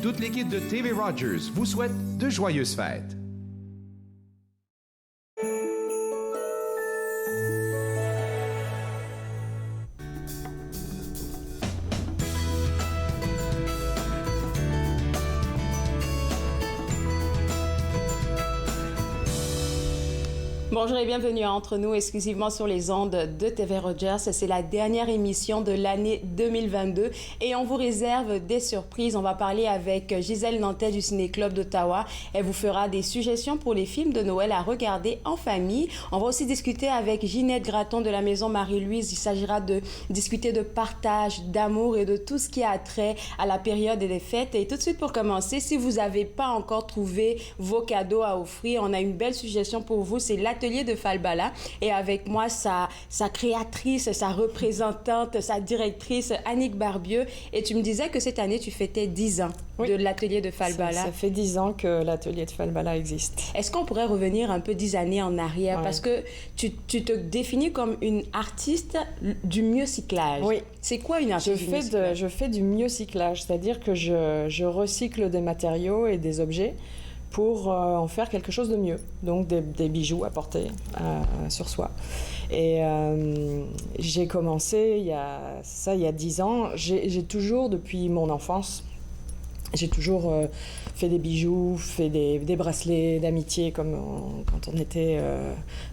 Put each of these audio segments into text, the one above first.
toute l'équipe de TV Rogers vous souhaite de joyeuses fêtes. Bonjour et bienvenue à Entre nous, exclusivement sur les ondes de TV Rogers. C'est la dernière émission de l'année 2022 et on vous réserve des surprises. On va parler avec Gisèle Nantais du Ciné-Club d'Ottawa. Elle vous fera des suggestions pour les films de Noël à regarder en famille. On va aussi discuter avec Ginette Gratton de la Maison Marie-Louise. Il s'agira de discuter de partage, d'amour et de tout ce qui a trait à la période des fêtes. Et tout de suite pour commencer, si vous n'avez pas encore trouvé vos cadeaux à offrir, on a une belle suggestion pour vous. C'est l'atelier de Falbala et avec moi sa créatrice, sa représentante, sa directrice Annick Barbieux. Et tu me disais que cette année tu fêtais 10 ans de l'atelier de Falbala. Ça fait 10 ans que l'atelier de Falbala existe. Est-ce qu'on pourrait revenir un peu 10 années en arrière? Parce que tu te définis comme une artiste du miocyclage. Oui. C'est quoi une artiste du miocyclage? Je fais du miocyclage, c'est-à-dire que je recycle des matériaux et des objets pour en faire quelque chose de mieux. Donc des bijoux à porter sur soi. Et j'ai commencé il y a 10 ans. J'ai toujours, depuis mon enfance, j'ai toujours fait des bijoux, fait des bracelets d'amitié comme quand on était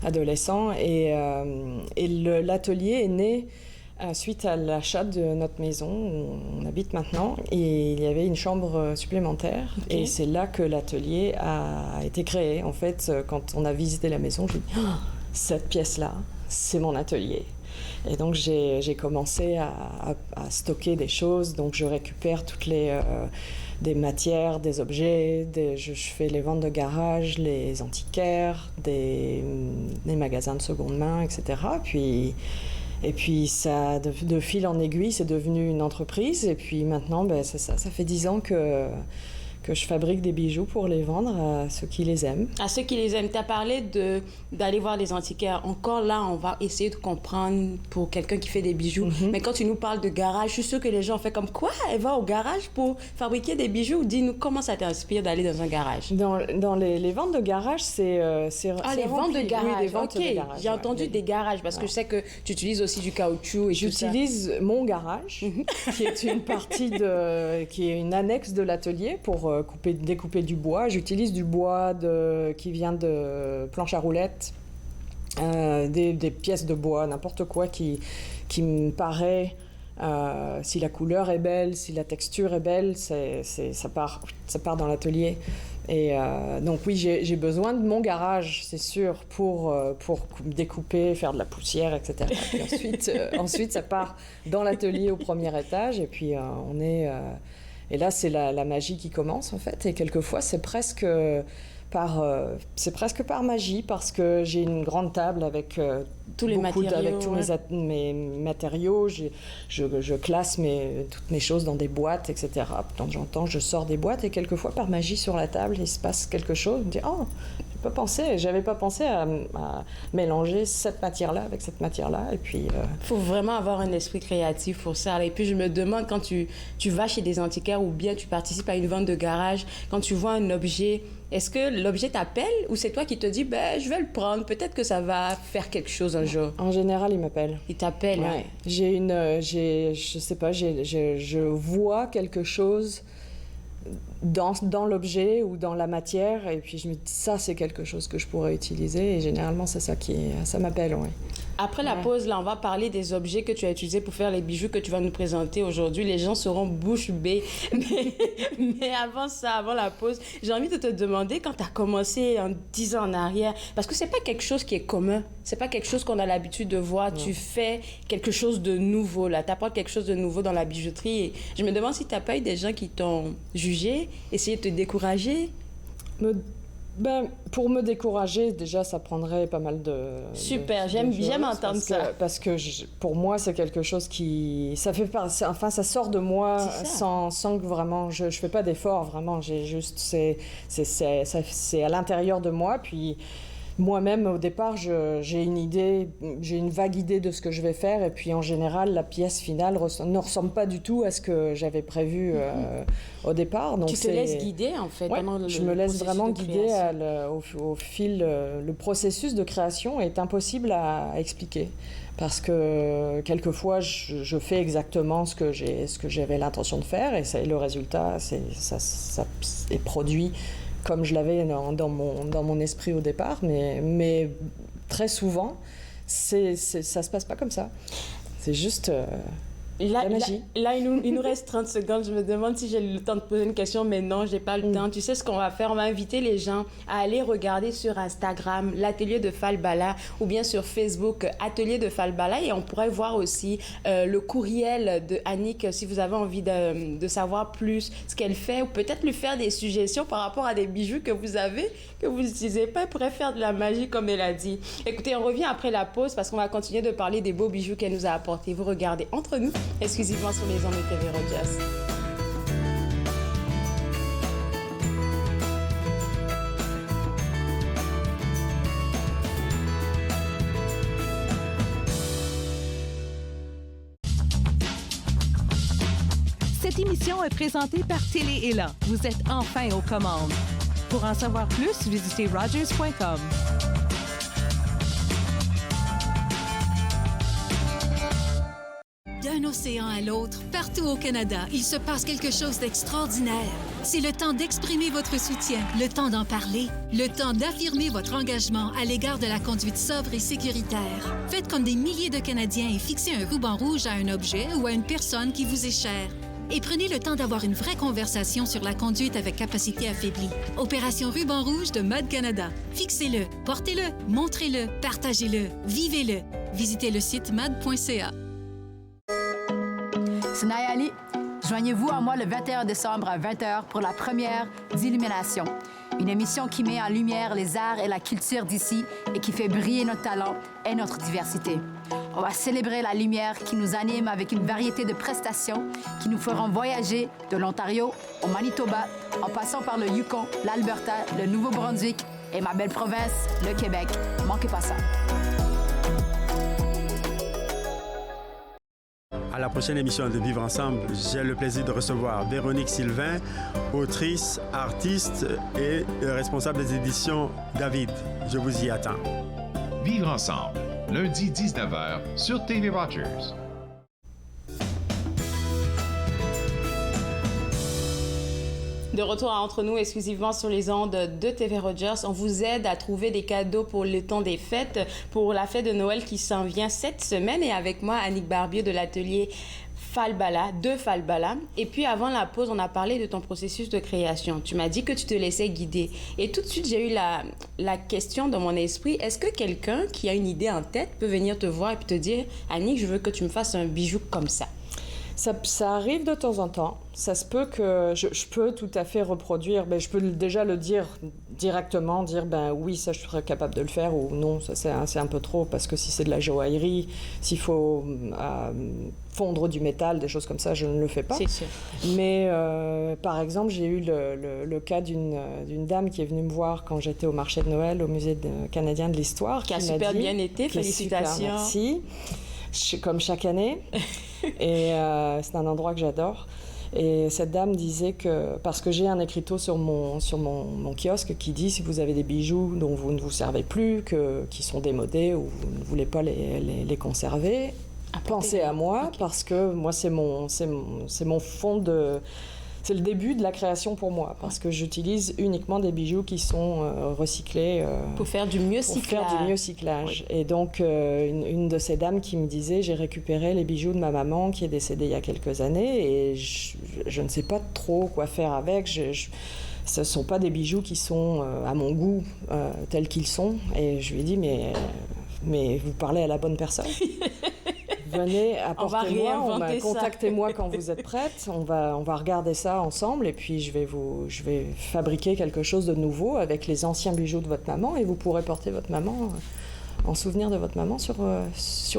adolescent. Et l'atelier est né suite à l'achat de notre maison où on habite maintenant, et il y avait une chambre supplémentaire. Okay. Et c'est là que l'atelier a été créé. En fait, quand on a visité la maison, je me dis cette pièce-là, c'est mon atelier. Et donc j'ai commencé à stocker des choses. Donc je récupère toutes des matières, des objets, je fais les ventes de garage, les antiquaires, des magasins de seconde main, etc. Et puis, ça, de fil en aiguille, c'est devenu une entreprise. Et puis maintenant, ça fait 10 ans que je fabrique des bijoux pour les vendre à ceux qui les aiment. À ceux qui les aiment. Tu as parlé d'aller voir les antiquaires. Encore là, on va essayer de comprendre pour quelqu'un qui fait des bijoux. Mm-hmm. Mais quand tu nous parles de garage, je suis sûre que les gens font comme quoi? Elle va au garage pour fabriquer des bijoux? Dis-nous, comment ça t'inspire d'aller dans un garage? Dans les ventes de garage, c'est les ventes de garage. Oui, des ventes de garage. J'ai entendu des garages parce que je sais que tu utilises aussi du caoutchouc et J'utilise mon garage, qui est une partie qui est une annexe de l'atelier pour découper du bois. J'utilise du bois qui vient de planches à roulettes, des pièces de bois, n'importe quoi qui me paraît, si la couleur est belle, si la texture est belle, ça part dans l'atelier. Et donc oui, j'ai besoin de mon garage, c'est sûr, pour découper, faire de la poussière, etc. Puis ensuite, ça part dans l'atelier au premier étage, et puis on est... Et là, c'est la magie qui commence, en fait. Et quelquefois, c'est presque par magie, parce que j'ai une grande table avec tous les matériaux, avec tous mes matériaux. Je classe toutes mes choses dans des boîtes, etc. De temps en temps, je sors des boîtes, et quelquefois, par magie, sur la table, il se passe quelque chose. Je me dis, j'avais pas pensé à mélanger cette matière-là avec cette matière-là. Et puis... faut vraiment avoir un esprit créatif pour ça. Et puis, je me demande, quand tu vas chez des antiquaires ou bien tu participes à une vente de garage, quand tu vois un objet, est-ce que l'objet t'appelle ou c'est toi qui te dis, je vais le prendre, peut-être que ça va faire quelque chose un jour? En général, il m'appelle. Il t'appelle, ouais. Je sais pas, je vois quelque chose dans l'objet ou dans la matière, et puis je me dis, ça, c'est quelque chose que je pourrais utiliser, et généralement, c'est ça ça m'appelle, oui. Après la pause, là, on va parler des objets que tu as utilisés pour faire les bijoux que tu vas nous présenter aujourd'hui. Les gens seront bouche bée. Mais avant ça, avant la pause, j'ai envie de te demander, quand tu as commencé 10 ans en arrière, parce que c'est pas quelque chose qui est commun, c'est pas quelque chose qu'on a l'habitude de voir. Non. Tu fais quelque chose de nouveau, là. Tu apportes quelque chose de nouveau dans la bijouterie. Et je me demande si tu n'as pas eu des gens qui t'ont jugé, essayé de te décourager. Pour me décourager, déjà, ça prendrait pas mal de... Super, j'aime entendre ça. Parce que pour moi, c'est quelque chose qui... Ça sort de moi sans que vraiment... Je fais pas d'effort, vraiment. J'ai juste... C'est à l'intérieur de moi, puis moi-même, au départ, j'ai une vague idée de ce que je vais faire, et puis en général, la pièce finale ne ressemble pas du tout à ce que j'avais prévu au départ. Donc tu te laisses guider, en fait, pendant je me laisse vraiment guider au fil. Le processus de création est impossible à expliquer. Parce que quelquefois, je fais exactement ce que j'avais l'intention de faire, et le résultat, ça est produit comme je l'avais dans mon esprit au départ, mais très souvent, ça se passe pas comme ça. C'est juste la magie. Là, il nous reste 30 secondes. Je me demande si j'ai le temps de poser une question, mais non, j'ai pas le temps. Tu sais ce qu'on va faire? On va inviter les gens à aller regarder sur Instagram l'atelier de Falbala, ou bien sur Facebook Atelier de Falbala, et on pourrait voir aussi le courriel de Annick si vous avez envie de savoir plus ce qu'elle fait, ou peut-être lui faire des suggestions par rapport à des bijoux que vous avez, que vous n'utilisez pas. Elle pourrait faire de la magie comme elle a dit. Écoutez, on revient après la pause parce qu'on va continuer de parler des beaux bijoux qu'elle nous a apportés. Vous regardez Entre nous, exclusivement sur les ondes de TV Rogers. Cette émission est présentée par Télé Élan. Vous êtes enfin aux commandes. Pour en savoir plus, visitez rogers.com. D'un océan à l'autre, partout au Canada, il se passe quelque chose d'extraordinaire. C'est le temps d'exprimer votre soutien, le temps d'en parler, le temps d'affirmer votre engagement à l'égard de la conduite sobre et sécuritaire. Faites comme des milliers de Canadiens et fixez un ruban rouge à un objet ou à une personne qui vous est chère. Et prenez le temps d'avoir une vraie conversation sur la conduite avec capacité affaiblie. Opération Ruban Rouge de Mode Canada. Fixez-le, portez-le, montrez-le, partagez-le, vivez-le. Visitez le site mad.ca. C'est Nayali. Joignez-vous à moi le 21 décembre à 20h pour la première d'Illumination. Une émission qui met en lumière les arts et la culture d'ici et qui fait briller notre talent et notre diversité. On va célébrer la lumière qui nous anime avec une variété de prestations qui nous feront voyager de l'Ontario au Manitoba, en passant par le Yukon, l'Alberta, le Nouveau-Brunswick et ma belle province, le Québec. Manquez pas ça. À la prochaine émission de Vivre Ensemble, j'ai le plaisir de recevoir Véronique Sylvain, autrice, artiste et responsable des éditions David. Je vous y attends. Vivre ensemble, lundi 19h sur TV Rogers. De retour à Entre nous, exclusivement sur les ondes de TV Rogers. On vous aide à trouver des cadeaux pour le temps des fêtes, pour la fête de Noël qui s'en vient cette semaine. Et avec moi, Annick Barbier de l'atelier Falbala, de Falbala. Et puis avant la pause, on a parlé de ton processus de création. Tu m'as dit que tu te laissais guider. Et tout de suite, j'ai eu la question dans mon esprit. Est-ce que quelqu'un qui a une idée en tête peut venir te voir et puis te dire « Annick, je veux que tu me fasses un bijou comme ça ». Ça arrive de temps en temps. Ça se peut que je peux tout à fait reproduire. Je peux déjà le dire directement, dire oui, ça je serais capable de le faire, ou non, ça c'est un peu trop, parce que si c'est de la joaillerie, s'il faut fondre du métal, des choses comme ça, je ne le fais pas. C'est sûr. Mais par exemple, j'ai eu le cas d'une dame qui est venue me voir quand j'étais au marché de Noël au Musée canadien de l'Histoire. Qui a super bien été, félicitations. Super, merci. Comme chaque année. Et c'est un endroit que j'adore. Et cette dame disait que, parce que j'ai un écriteau sur mon kiosque qui dit si vous avez des bijoux dont vous ne vous servez plus, qui sont démodés ou vous ne voulez pas les conserver, pensez à moi, okay. Parce que moi c'est mon fond de... C'est le début de la création pour moi, parce que j'utilise uniquement des bijoux qui sont recyclés. Pour faire du mieux-cyclage. Oui. Et donc, une de ces dames qui me disait, j'ai récupéré les bijoux de ma maman qui est décédée il y a quelques années, et je ne sais pas trop quoi faire avec. Ce ne sont pas des bijoux qui sont à mon goût, tels qu'ils sont. Et je lui ai dit, mais vous parlez à la bonne personne. Venez, apportez-moi, contactez-moi quand vous êtes prête, on va regarder ça ensemble, et puis je vais fabriquer quelque chose de nouveau avec les anciens bijoux de votre maman, et vous pourrez porter votre maman en souvenir de votre maman sur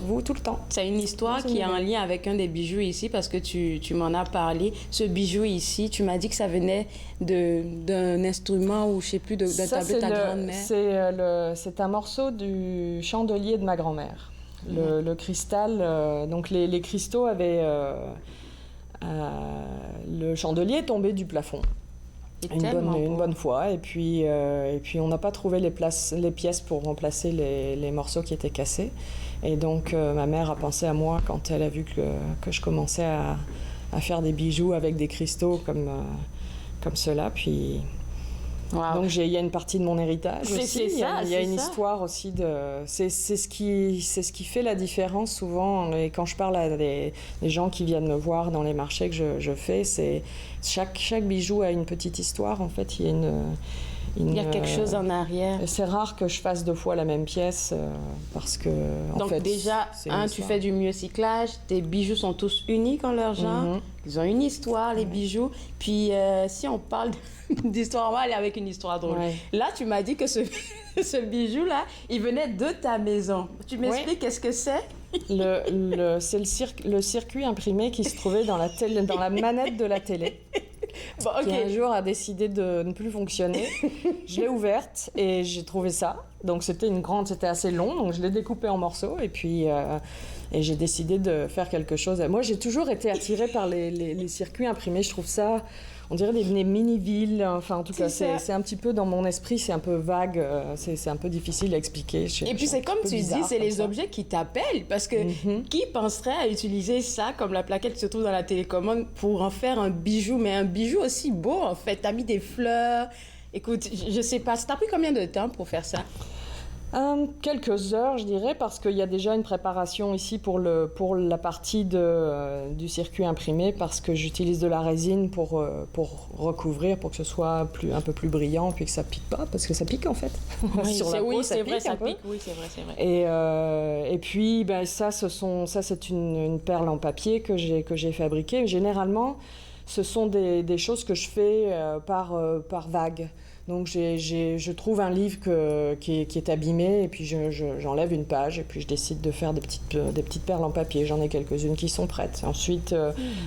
vous tout le temps. C'est une histoire qui est en lien avec un des bijoux ici parce que tu m'en as parlé. Ce bijou ici, tu m'as dit que ça venait d'un instrument ou je sais plus, d'un tableau de ta grand-mère. C'est un morceau du chandelier de ma grand-mère. Le cristal, donc les cristaux avaient... le chandelier est tombé du plafond. Une bonne fois, et puis on n'a pas trouvé les pièces pour remplacer les morceaux qui étaient cassés. Et donc ma mère a pensé à moi quand elle a vu que je commençais à faire des bijoux avec des cristaux comme cela. Puis wow. Donc il y a une partie de mon héritage aussi. Il y a une histoire aussi c'est ce qui fait la différence souvent. Et quand je parle à des gens qui viennent me voir dans les marchés que je fais, c'est chaque bijou a une petite histoire. En fait, il y a quelque chose en arrière. C'est rare que je fasse 2 fois la même pièce parce que donc déjà, tu fais du myocyclage, tes bijoux sont tous uniques en leur genre, ils ont une histoire, les bijoux. Puis si on parle d'histoire, on va aller avec une histoire drôle. Ouais. Là, tu m'as dit que ce bijou-là, il venait de ta maison. Tu m'expliques qu'est-ce que c'est? C'est le circuit imprimé qui se trouvait dans la manette de la télé. Bon, okay. Qui un jour a décidé de ne plus fonctionner. Je l'ai ouverte et j'ai trouvé ça. Donc c'était assez long, donc je l'ai découpé en morceaux et puis j'ai décidé de faire quelque chose. Moi, j'ai toujours été attirée par les circuits imprimés. Je trouve ça, on dirait des mini-villes. Enfin, en tout cas, c'est un petit peu dans mon esprit, c'est un peu vague, c'est un peu difficile à expliquer. Et puis c'est comme tu dis, c'est les objets qui t'appellent parce que qui penserait à utiliser ça comme la plaquette qui se trouve dans la télécommande pour en faire un bijou, mais un bijou aussi beau en fait. T'as mis des fleurs. Écoute, je sais pas, ça t'a pris combien de temps pour faire ça? Quelques heures, je dirais, parce qu'il y a déjà une préparation ici pour la partie du circuit imprimé, parce que j'utilise de la résine pour recouvrir, pour que ce soit un peu plus brillant, puis que ça pique pas, parce que ça pique en fait. Oui, sur la peau, ça pique. Oui, c'est vrai. Et puis, ça c'est une perle en papier que j'ai fabriquée. Généralement, ce sont des choses que je fais par vague. Donc je trouve un livre qui est abîmé et puis j'enlève une page et puis je décide de faire des petites perles en papier. J'en ai quelques-unes qui sont prêtes. Ensuite,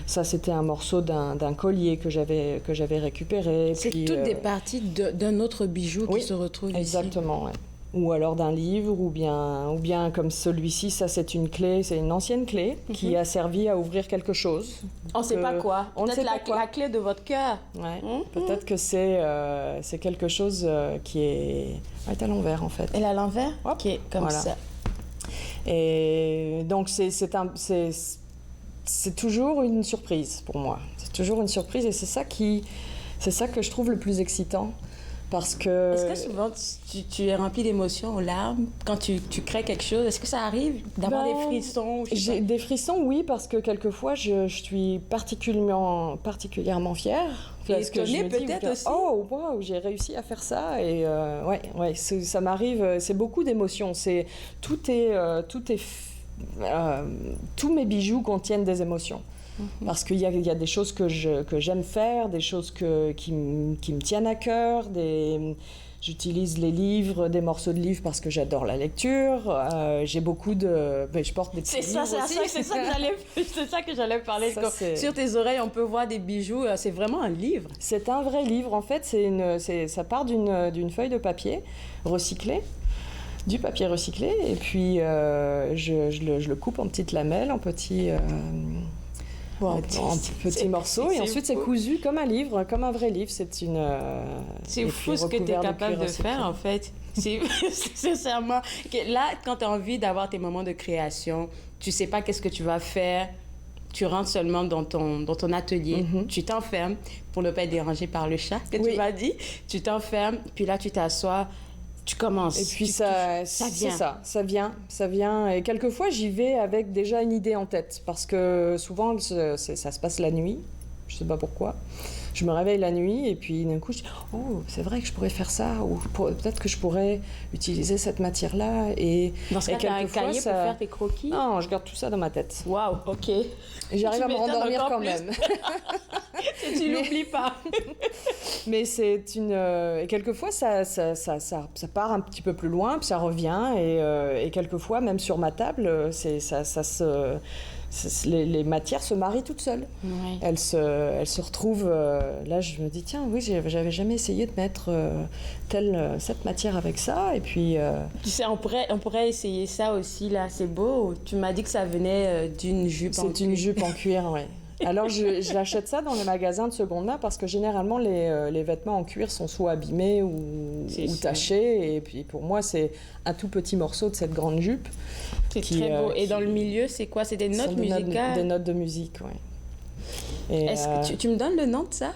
ça c'était un morceau d'un collier que j'avais récupéré. C'est puis, toutes des parties d'un autre bijou qui se retrouve ici. Exactement, ouais. Ou alors d'un livre, ou bien comme celui-ci, ça c'est une clé, c'est une ancienne clé qui a servi à ouvrir quelque chose. On ne sait pas quoi. Peut-être la clé de votre cœur. Ouais. Peut-être que c'est quelque chose qui est à l'envers en fait. Elle est à l'envers? Ok, comme ça. Et donc c'est toujours une surprise pour moi. C'est toujours une surprise et c'est ça que je trouve le plus excitant. Parce que... Est-ce que souvent tu es rempli d'émotions aux larmes quand tu crées quelque chose? Est-ce que ça arrive d'avoir des frissons? J'ai des frissons, oui, parce que quelquefois je suis particulièrement fière. Parce que je me dis, peut-être aussi. Oh, wow, j'ai réussi à faire ça. Et ça m'arrive, c'est beaucoup d'émotions. Tous mes bijoux contiennent des émotions. Parce qu'il y a des choses que j'aime faire, des choses qui me tiennent à cœur. J'utilise les livres, des morceaux de livres parce que j'adore la lecture. J'ai beaucoup de... je porte des petits livres aussi. C'est ça que j'allais parler. Sur tes oreilles, on peut voir des bijoux. C'est vraiment un livre. C'est un vrai livre. En fait, ça part d'une feuille de papier recyclée. Du papier recyclé. Et puis, je le coupe en petites lamelles, en petits... en petits morceaux et ensuite c'est cousu comme un livre, comme un vrai livre. C'est fou ce que tu es capable de faire en fait. Sincèrement. Là, quand tu as envie d'avoir tes moments de création, tu sais pas qu'est-ce que tu vas faire. Tu rentres seulement dans ton atelier, tu t'enfermes pour ne pas être dérangé par le chat que tu m'as dit. Tu t'enfermes, puis là tu t'assois. Tu commences. Et puis ça vient. Et quelquefois, j'y vais avec déjà une idée en tête. Parce que souvent, ça se passe la nuit. Je ne sais pas pourquoi. Je me réveille la nuit et puis d'un coup, je dis « Oh, c'est vrai que je pourrais faire ça. » Ou peut-être que je pourrais utiliser cette matière-là. Dans ce cas, tu as un cahier pour faire tes croquis? Non, je garde tout ça dans ma tête. Waouh, OK. Et j'arrive à me rendormir quand même. Tu l'oublies pas. Mais c'est une... et quelquefois, ça part un petit peu plus loin, puis ça revient. Et quelquefois, même sur ma table, les matières se marient toutes seules. Ouais. Elles se retrouvent... là, je me dis, tiens, oui, j'avais jamais essayé de mettre cette matière avec ça. Et puis... Tu sais, on pourrait essayer ça aussi, là. C'est beau. Tu m'as dit que ça venait d'une jupe en cuir. C'est une jupe en cuir, oui. Alors, j'achète ça dans les magasins de seconde main parce que généralement, les vêtements en cuir sont soit abîmés ou tachés. Et puis, pour moi, c'est un tout petit morceau de cette grande jupe. C'est très beau. Et dans le milieu, c'est quoi? C'est des notes musicales? Des notes de musique, oui. Est-ce que tu me donnes le nom de ça?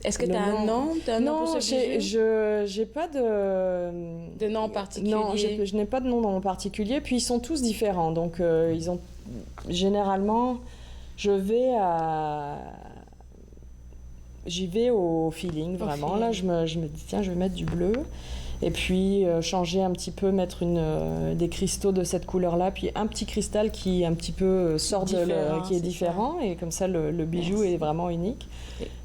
Est-ce que tu as un nom? Non, pour ce bijou? j'ai pas de nom en particulier? Non, je n'ai pas de nom en particulier. Puis, ils sont tous différents. Donc, ils ont... Généralement... J'y vais au feeling, vraiment. Là, je me dis, tiens, je vais mettre du bleu. Et puis, changer un petit peu, mettre des cristaux de cette couleur-là. Puis, un petit cristal qui un petit peu sort qui est différent. Et comme ça, le bijou est vraiment unique.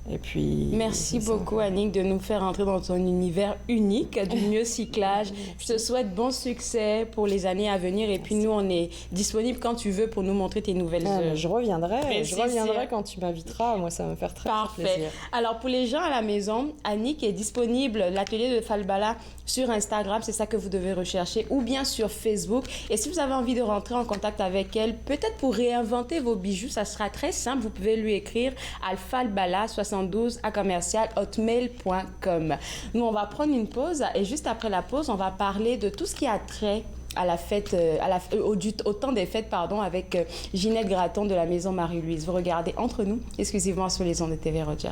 Et puis... Merci beaucoup, Annick, de nous faire entrer dans ton univers unique du mieux cyclage. Je te souhaite bon succès pour les années à venir. Et puis, nous, on est disponible quand tu veux pour nous montrer tes nouvelles œuvres. Je reviendrai. Je reviendrai quand tu m'inviteras. Moi, ça va me faire très plaisir. Alors, pour les gens à la maison, Annick est disponible, l'atelier de Falbala, sur Instagram. C'est ça que vous devez rechercher. Ou bien sur Facebook. Et si vous avez envie de rentrer en contact avec elle, peut-être pour réinventer vos bijoux, ça sera très simple. Vous pouvez lui écrire à falbala72@hotmail.com. Nous, on va prendre une pause et juste après la pause, on va parler de tout ce qui a trait à la fête, au temps des fêtes, avec Ginette Gratton de la Maison Marie-Louise. Vous regardez Entre nous, exclusivement sur les ondes de TV Rogers.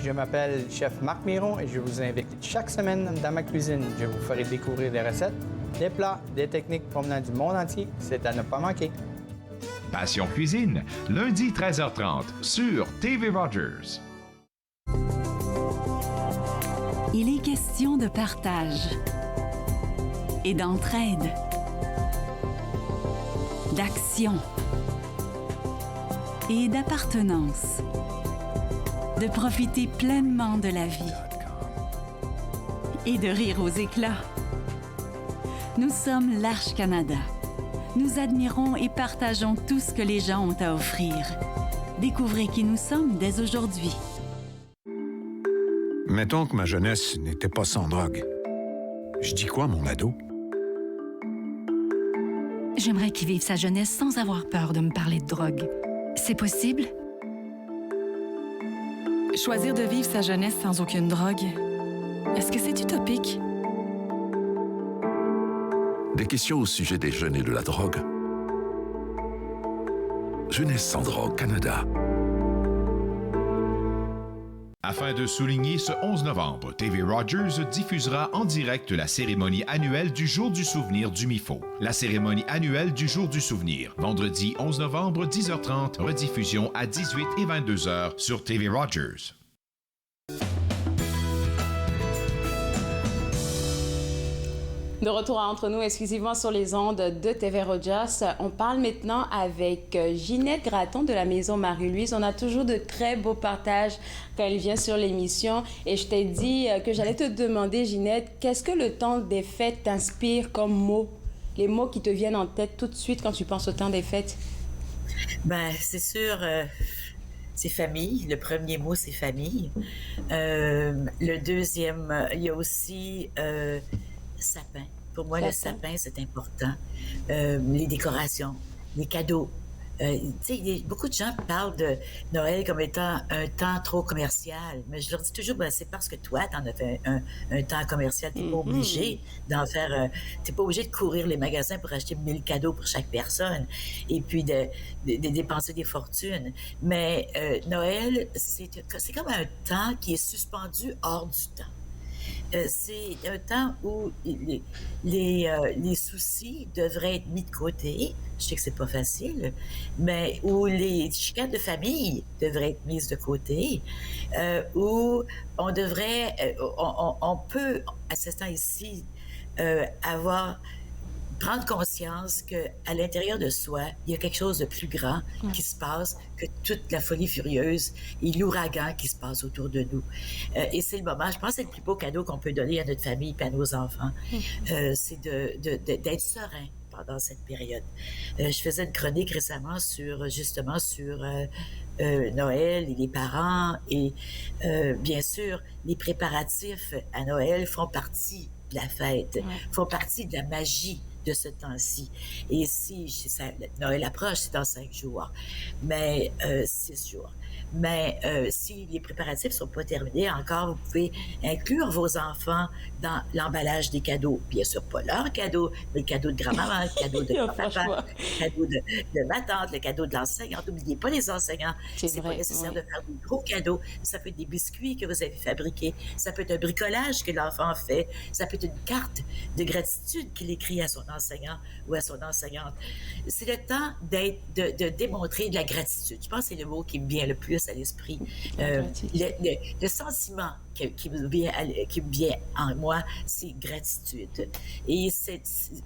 Je m'appelle Chef Marc Miron et je vous invite chaque semaine dans ma cuisine. Je vous ferai découvrir des recettes, des plats, des techniques provenant du monde entier. C'est à ne pas manquer. Passion Cuisine, lundi 13h30 sur TV Rogers. Il est question de partage et d'entraide, d'action et d'appartenance. De profiter pleinement de la vie et de rire aux éclats. Nous sommes l'Arche Canada. Nous admirons et partageons tout ce que les gens ont à offrir. Découvrez qui nous sommes dès aujourd'hui. Mettons que ma jeunesse n'était pas sans drogue. Je dis quoi, mon ado? J'aimerais qu'il vive sa jeunesse sans avoir peur de me parler de drogue. C'est possible? Choisir de vivre sa jeunesse sans aucune drogue, est-ce que c'est utopique? Des questions au sujet des jeunes et de la drogue. Jeunesse sans drogue Canada. Afin de souligner ce 11 novembre, TV Rogers diffusera en direct la cérémonie annuelle du Jour du souvenir du MIFO. La cérémonie annuelle du Jour du souvenir, vendredi 11 novembre, 10h30, rediffusion à 18 et 22h sur TV Rogers. De retour à Entre nous, exclusivement sur les ondes de TV Rogers. On parle maintenant avec Ginette Gratton de la Maison Marie-Louise. On a toujours de très beaux partages quand elle vient sur l'émission. Et je t'ai dit que j'allais te demander, Ginette, qu'est-ce que le temps des fêtes t'inspire comme mots? Les mots qui te viennent en tête tout de suite quand tu penses au temps des fêtes? Ben, c'est sûr... c'est famille. Le premier mot, c'est famille. Le deuxième, il y a aussi sapin. Pour moi, le sapin, c'est important. Les décorations, les cadeaux. Tu sais, beaucoup de gens parlent de Noël comme étant un temps trop commercial. Mais je leur dis toujours, ben, c'est parce que toi, t'en as fait un temps commercial. T'es pas obligé d'en faire... t'es pas obligé de courir les magasins pour acheter 1000 cadeaux pour chaque personne et puis de dépenser des fortunes. Mais Noël, c'est comme un temps qui est suspendu hors du temps. C'est un temps où les soucis devraient être mis de côté. Je sais que c'est pas facile, mais où les chicanes de famille devraient être mises de côté, où on devrait, on peut, à ce temps ici, prendre conscience qu'à l'intérieur de soi, il y a quelque chose de plus grand qui se passe que toute la folie furieuse et l'ouragan qui se passe autour de nous. Et c'est le moment, je pense que c'est le plus beau cadeau qu'on peut donner à notre famille et à nos enfants, c'est d'être serein pendant cette période. Je faisais une chronique récemment sur Noël et les parents et bien sûr, les préparatifs à Noël font partie de la fête, font partie de la magie de ce temps-ci. Et si Noël approche, c'est dans 5 jours, mais 6 jours. Mais si les préparatifs ne sont pas terminés encore, vous pouvez inclure vos enfants dans l'emballage des cadeaux. Bien sûr, pas leur cadeau, mais le cadeau de grand-maman, le cadeau de papa, le cadeau de ma tante, le cadeau de l'enseignante. N'oubliez pas les enseignants. C'est pas nécessaire de faire des gros cadeaux. Ça peut être des biscuits que vous avez fabriqués. Ça peut être un bricolage que l'enfant fait. Ça peut être une carte de gratitude qu'il écrit à son enseignant ou à son enseignante. C'est le temps de démontrer de la gratitude. Je pense que c'est le mot qui me vient le plus à l'esprit. Le sentiment qui me vient en moi, c'est gratitude. Et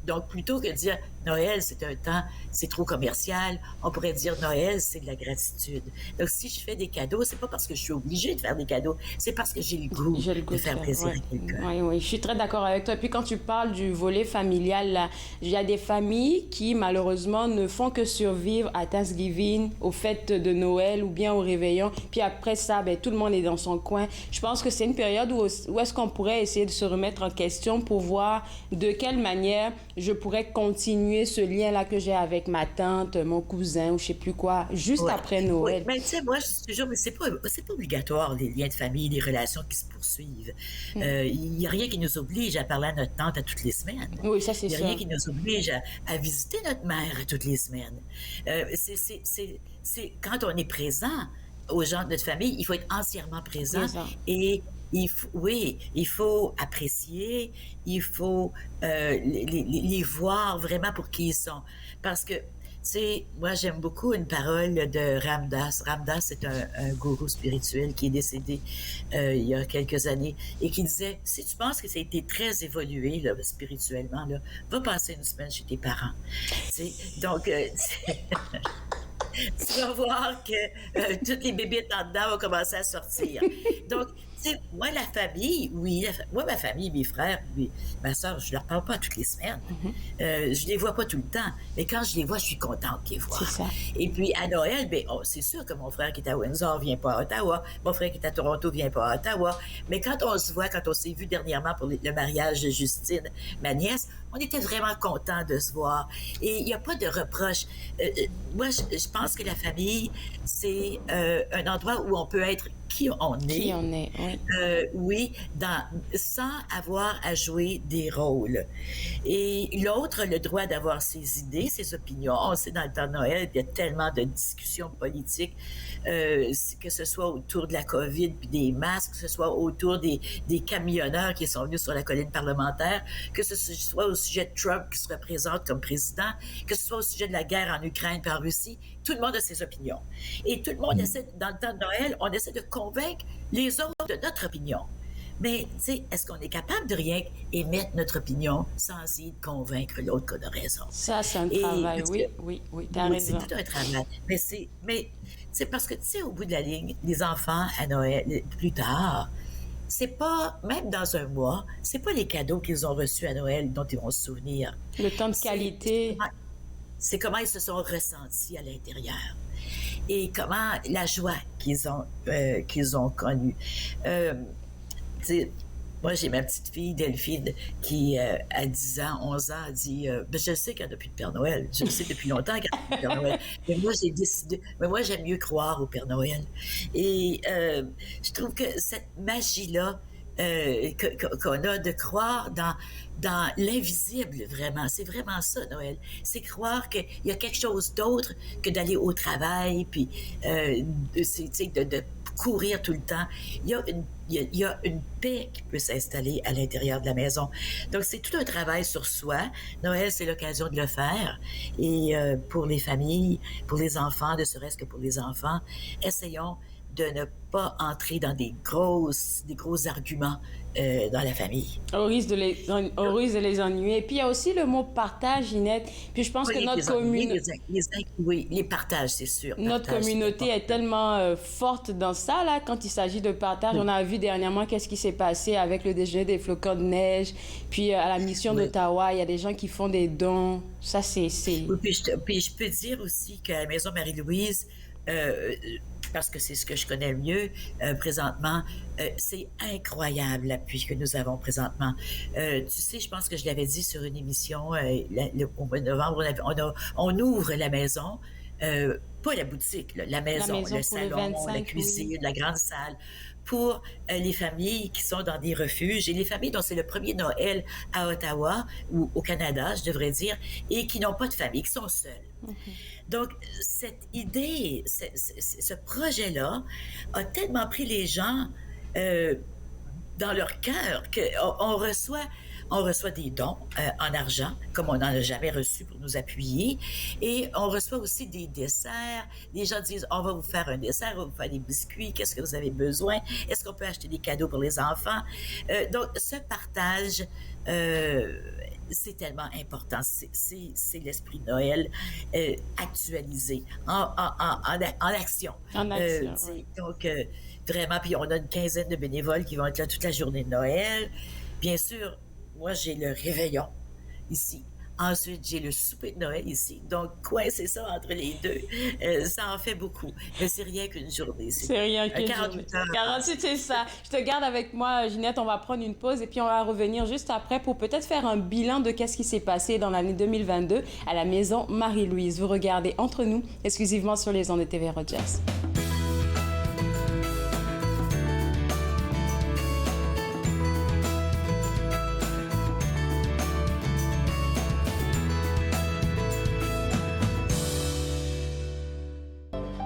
donc, plutôt que de dire Noël, c'est un temps, c'est trop commercial, on pourrait dire Noël, c'est de la gratitude. Donc, si je fais des cadeaux, c'est pas parce que je suis obligée de faire des cadeaux, c'est parce que j'ai le goût de faire plaisir à quelqu'un. Oui, je suis très d'accord avec toi. Puis quand tu parles du volet familial, là, il y a des familles qui, malheureusement, ne font que survivre à Thanksgiving, aux fêtes de Noël ou bien au réveillon. Puis après ça, ben, tout le monde est dans son coin. Je pense que c'est une période où est-ce qu'on pourrait essayer de se remettre en question pour voir de quelle manière je pourrais continuer ce lien-là que j'ai avec ma tante, mon cousin ou je sais plus quoi, juste après Noël. Mais tu sais, moi, je dis toujours, mais c'est pas obligatoire, les liens de famille, les relations qui se poursuivent. Il n'y a rien qui nous oblige à parler à notre tante à toutes les semaines. Oui, ça, c'est sûr. Il n'y a rien qui nous oblige à visiter notre mère à toutes les semaines. C'est quand on est présent aux gens de notre famille, il faut être entièrement présent. Et il faut apprécier, il faut les voir vraiment pour qui ils sont. Parce que, tu sais, moi, j'aime beaucoup une parole de Ramdas. Ramdas, c'est un gourou spirituel qui est décédé il y a quelques années et qui disait, si tu penses que ça a été très évolué là, spirituellement, là, va passer une semaine chez tes parents. Tu sais, donc... tu vas voir que toutes les bébites en dedans vont commencer à sortir. Donc, tu sais, moi, la famille, moi, ma famille, mes frères, ma soeur, je leur parle pas toutes les semaines. Je les vois pas tout le temps. Mais quand je les vois, je suis contente de les voir. C'est ça. Et puis, à Noël, c'est sûr que mon frère qui est à Windsor vient pas à Ottawa. Mon frère qui est à Toronto vient pas à Ottawa. Mais quand on se voit, quand on s'est vu dernièrement pour le mariage de Justine, ma nièce, on était vraiment contents de se voir. Et il n'y a pas de reproche. Moi, je pense que la famille, c'est un endroit où on peut être qui on est. Qui on est, oui. Sans avoir à jouer des rôles. Et l'autre a le droit d'avoir ses idées, ses opinions. On sait, dans le temps de Noël, il y a tellement de discussions politiques, que ce soit autour de la COVID puis des masques, que ce soit autour des camionneurs qui sont venus sur la colline parlementaire, que ce soit au sujet de Trump qui se représente comme président, que ce soit au sujet de la guerre en Ukraine par Russie. Tout le monde a ses opinions. Et tout le monde essaie, dans le temps de Noël, on essaie de convaincre les autres de notre opinion. Mais, tu sais, est-ce qu'on est capable de rien émettre notre opinion sans essayer de convaincre l'autre qu'on a raison? Ça, c'est un travail, oui, t'as raison. C'est tout un travail. Mais c'est parce que, tu sais, au bout de la ligne, les enfants à Noël, plus tard, c'est pas, même dans un mois, c'est pas les cadeaux qu'ils ont reçus à Noël dont ils vont se souvenir. Le temps de qualité. C'est comment ils se sont ressentis à l'intérieur et comment la joie qu'ils ont connue. Moi, j'ai ma petite fille, Delphine, qui, à 10 ans, 11 ans, a dit je sais qu'il n'y a plus de Père Noël. Je le sais depuis longtemps qu'il n'y a plus de Père Noël. Mais moi, j'ai décidé... Mais moi, j'aime mieux croire au Père Noël. Et je trouve que cette magie-là qu'on a de croire dans l'invisible, vraiment. C'est vraiment ça, Noël. C'est croire qu'il y a quelque chose d'autre que d'aller au travail, puis de courir tout le temps. Il y a une paix qui peut s'installer à l'intérieur de la maison. Donc, c'est tout un travail sur soi. Noël, c'est l'occasion de le faire. Et pour les familles, pour les enfants, ne serait-ce que pour les enfants, essayons de ne pas entrer dans des gros arguments dans la famille. Au risque de les ennuyer. Et puis, il y a aussi le mot partage, Ginette. Puis, je pense que notre communauté... Oui, les partages, c'est sûr. Notre communauté est tellement forte dans ça, là, quand il s'agit de partage. On a vu dernièrement qu'est-ce qui s'est passé avec le déjeuner des flocons de neige. Puis, à la mission d'Ottawa, il y a des gens qui font des dons. Ça, c'est... Oui, puis je peux dire aussi qu'à la Maison Marie-Louise, parce que c'est ce que je connais le mieux présentement, c'est incroyable l'appui que nous avons présentement. Tu sais, je pense que je l'avais dit sur une émission au mois de novembre, on ouvre la maison, pas la boutique, la maison le salon, la cuisine, la grande salle, pour les familles qui sont dans des refuges et les familles dont c'est le premier Noël à Ottawa ou au Canada, je devrais dire, et qui n'ont pas de famille, qui sont seuls. Donc, cette idée, ce projet-là a tellement pris les gens dans leur cœur qu'on reçoit des dons en argent, comme on n'en a jamais reçu pour nous appuyer. Et on reçoit aussi des desserts. Les gens disent, on va vous faire un dessert, on va vous faire des biscuits, qu'est-ce que vous avez besoin? Est-ce qu'on peut acheter des cadeaux pour les enfants? Donc, ce partage... c'est tellement important. C'est l'esprit de Noël actualisé, en action. En action, oui. Donc, vraiment, puis on a une quinzaine de bénévoles qui vont être là toute la journée de Noël. Bien sûr, moi, j'ai le réveillon ici. Ensuite, j'ai le souper de Noël ici. Donc, coincer ça entre les deux, ça en fait beaucoup. Mais c'est rien qu'une journée. C'est rien qu'une 48 journée. 48, c'est ça. Je te garde avec moi, Ginette. On va prendre une pause et puis on va revenir juste après pour peut-être faire un bilan de qu'est-ce qui s'est passé dans l'année 2022 à la Maison Marie-Louise. Vous regardez Entre nous, exclusivement sur les ondes de TV Rogers.